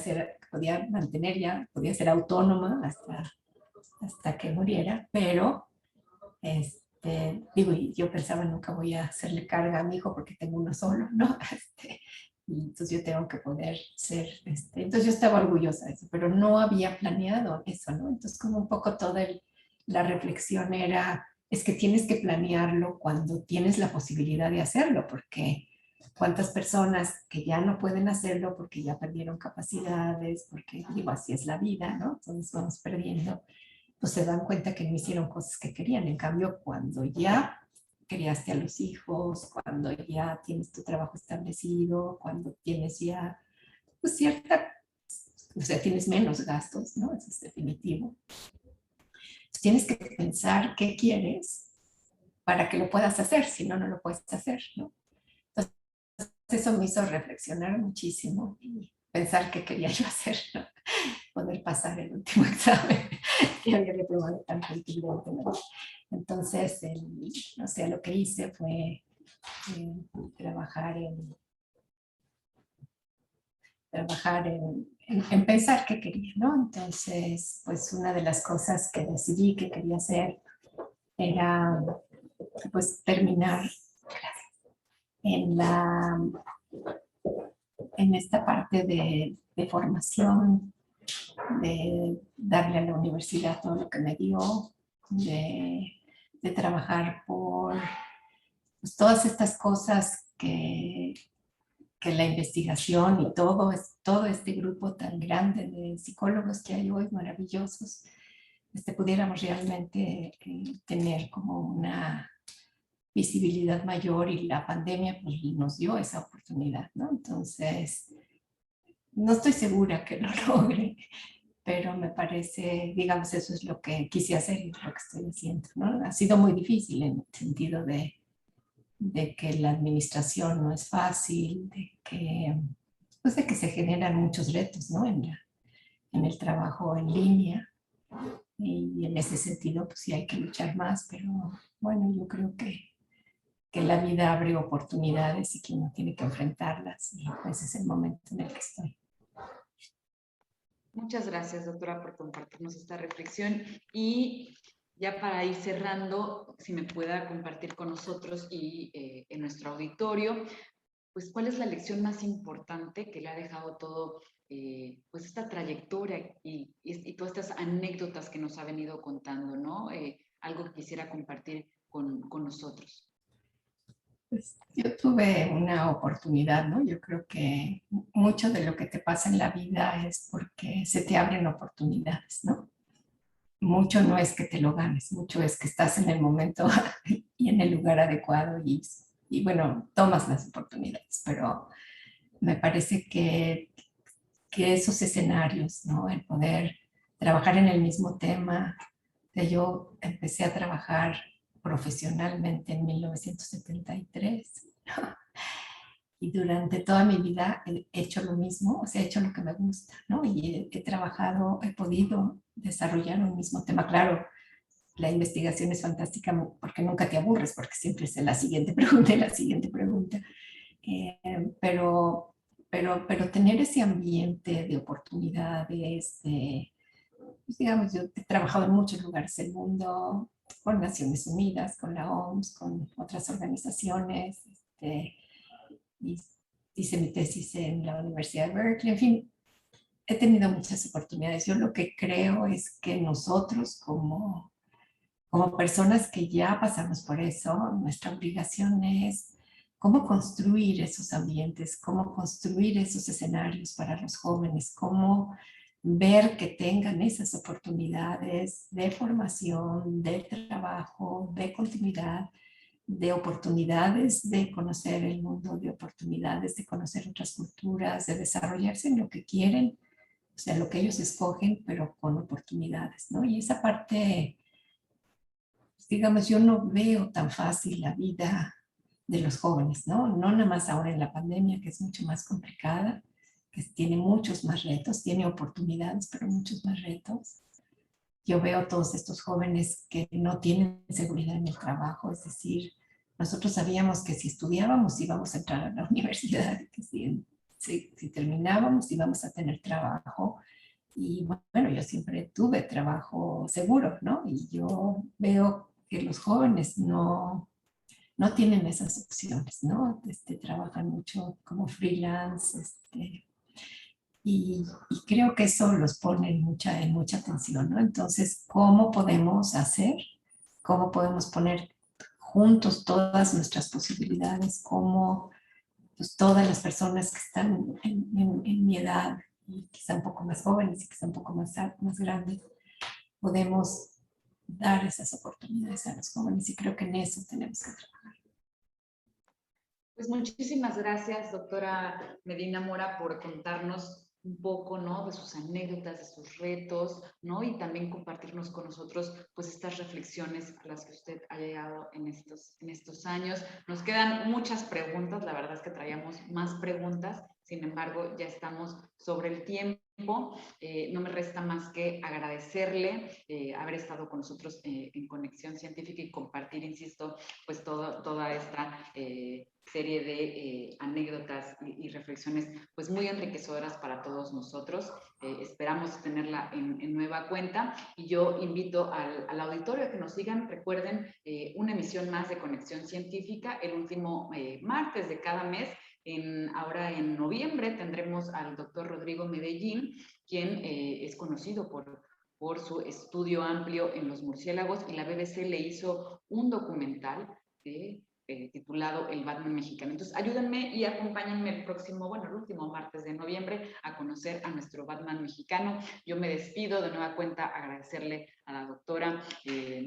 mantener ya, podía ser autónoma hasta que muriera, pero digo, y yo pensaba nunca voy a hacerle carga a mi hijo porque tengo uno solo, ¿no? Y entonces yo tengo que poder ser, entonces yo estaba orgullosa de eso, pero no había planeado eso, ¿no? Entonces como un poco toda la reflexión era, es que tienes que planearlo cuando tienes la posibilidad de hacerlo, porque cuántas personas que ya no pueden hacerlo porque ya perdieron capacidades, porque digo, así es la vida, ¿no? Entonces vamos perdiendo, pues se dan cuenta que no hicieron cosas que querían. En cambio, cuando ya criaste a los hijos, cuando ya tienes tu trabajo establecido, cuando tienes ya pues, o sea, tienes menos gastos, ¿no? Eso es definitivo. Pues tienes que pensar qué quieres para que lo puedas hacer, si no, no lo puedes hacer, ¿no? Entonces, eso me hizo reflexionar muchísimo y pensar qué quería yo hacer, ¿no? Poder pasar el último examen que había reprobado tan culturalmente. Entonces, o sea, lo que hice fue trabajar en pensar qué quería, ¿no? Entonces, pues una de las cosas que decidí que quería hacer era, pues, terminar en en esta parte de formación, de darle a la universidad todo lo que me dio, de trabajar por pues, todas estas cosas que la investigación y todo este grupo tan grande de psicólogos que hay hoy, maravillosos, pudiéramos realmente tener como una visibilidad mayor y la pandemia pues, nos dio esa oportunidad, ¿no? Entonces, no estoy segura que lo logre, pero me parece, digamos, eso es lo que quise hacer y lo que estoy haciendo, ¿no? Ha sido muy difícil en el sentido de que la administración no es fácil, pues de que se generan muchos retos, ¿no? En el trabajo en línea. Y en ese sentido, pues sí hay que luchar más, pero bueno, yo creo que la vida abre oportunidades y que uno tiene que enfrentarlas y ese es el momento en el que estoy. Muchas gracias, doctora, por compartirnos esta reflexión. Y ya para ir cerrando, si me pueda compartir con nosotros y en nuestro auditorio, pues, ¿cuál es la lección más importante que le ha dejado todo, pues, esta trayectoria y todas estas anécdotas que nos ha venido contando, ¿no? Algo que quisiera compartir con nosotros. Pues yo tuve una oportunidad, ¿no? Yo creo que mucho de lo que te pasa en la vida es porque se te abren oportunidades, ¿no? Mucho no es que te lo ganes, mucho es que estás en el momento y en el lugar adecuado y bueno, tomas las oportunidades, pero me parece que esos escenarios, ¿no? El poder trabajar en el mismo tema, que yo empecé a trabajar profesionalmente en 1973 y durante toda mi vida he hecho lo mismo, o sea, he hecho lo que me gusta, ¿no? Y he trabajado, he podido desarrollar un mismo tema. Claro, la investigación es fantástica porque nunca te aburres, porque siempre es la siguiente pregunta y la siguiente pregunta. Pero, pero tener ese ambiente de oportunidades, de, pues digamos, yo he trabajado en muchos lugares del mundo, con Naciones Unidas, con la OMS, con otras organizaciones, y hice mi tesis en la Universidad de Berkeley, en fin, he tenido muchas oportunidades. Yo lo que creo es que nosotros como personas que ya pasamos por eso, nuestra obligación es cómo construir esos ambientes, cómo construir esos escenarios para los jóvenes, cómo ver que tengan esas oportunidades de formación, de trabajo, de continuidad, de oportunidades de conocer el mundo, de oportunidades de conocer otras culturas, de desarrollarse en lo que quieren, o sea, lo que ellos escogen, pero con oportunidades, ¿no? Y esa parte, digamos, yo no veo tan fácil la vida de los jóvenes, ¿no? No nada más ahora en la pandemia, que es mucho más complicada, que tiene muchos más retos, tiene oportunidades, pero muchos más retos. Yo veo todos estos jóvenes que no tienen seguridad en el trabajo, es decir, nosotros sabíamos que si estudiábamos íbamos a entrar a la universidad, que si terminábamos íbamos a tener trabajo. Y bueno, yo siempre tuve trabajo seguro, ¿no? Y yo veo que los jóvenes no tienen esas opciones, ¿no? Trabajan mucho como freelance, y creo que eso los pone en mucha tensión, ¿no? Entonces, ¿cómo podemos hacer? ¿Cómo podemos poner juntos todas nuestras posibilidades? ¿Cómo pues, todas las personas que están en mi edad y quizá un poco más jóvenes y quizá un poco más grandes, podemos dar esas oportunidades a los jóvenes? Y creo que en eso tenemos que trabajar. Pues muchísimas gracias, doctora Medina Mora, por contarnos un poco, ¿no? De sus anécdotas, de sus retos, ¿no? Y también compartirnos con nosotros, pues, estas reflexiones a las que usted ha llegado en estos años. Nos quedan muchas preguntas, la verdad es que traíamos más preguntas, sin embargo, ya estamos sobre el tiempo. No me resta más que agradecerle haber estado con nosotros en Conexión Científica y compartir, insisto, pues toda esta serie de anécdotas y reflexiones pues muy enriquecedoras para todos nosotros. Esperamos tenerla en nueva cuenta y yo invito al auditorio a que nos sigan. Recuerden, una emisión más de Conexión Científica el último martes de cada mes. Ahora en noviembre tendremos al doctor Rodrigo Medellín, quien es conocido por su estudio amplio en los murciélagos, y la BBC le hizo un documental titulado El Batman Mexicano. Entonces, ayúdenme y acompáñenme el último martes de noviembre a conocer a nuestro Batman mexicano. Yo me despido de nueva cuenta, agradecerle a la doctora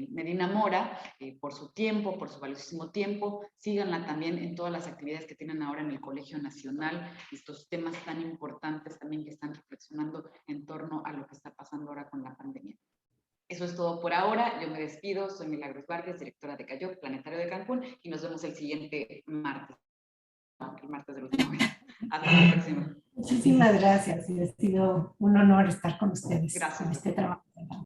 Medina Mora por su tiempo, por su valiosísimo tiempo. Síganla también en todas las actividades que tienen ahora en el Colegio Nacional, estos temas tan importantes también que están reflexionando en torno a lo que está pasando ahora con la pandemia. Eso es todo por ahora. Yo me despido. Soy Milagros Vargas, directora de CAYOC, Planetario de Cancún, y nos vemos el siguiente martes. El martes del último mes. Hasta la próxima. Muchísimas gracias. Ha sido un honor estar con ustedes Gracias. en este trabajo.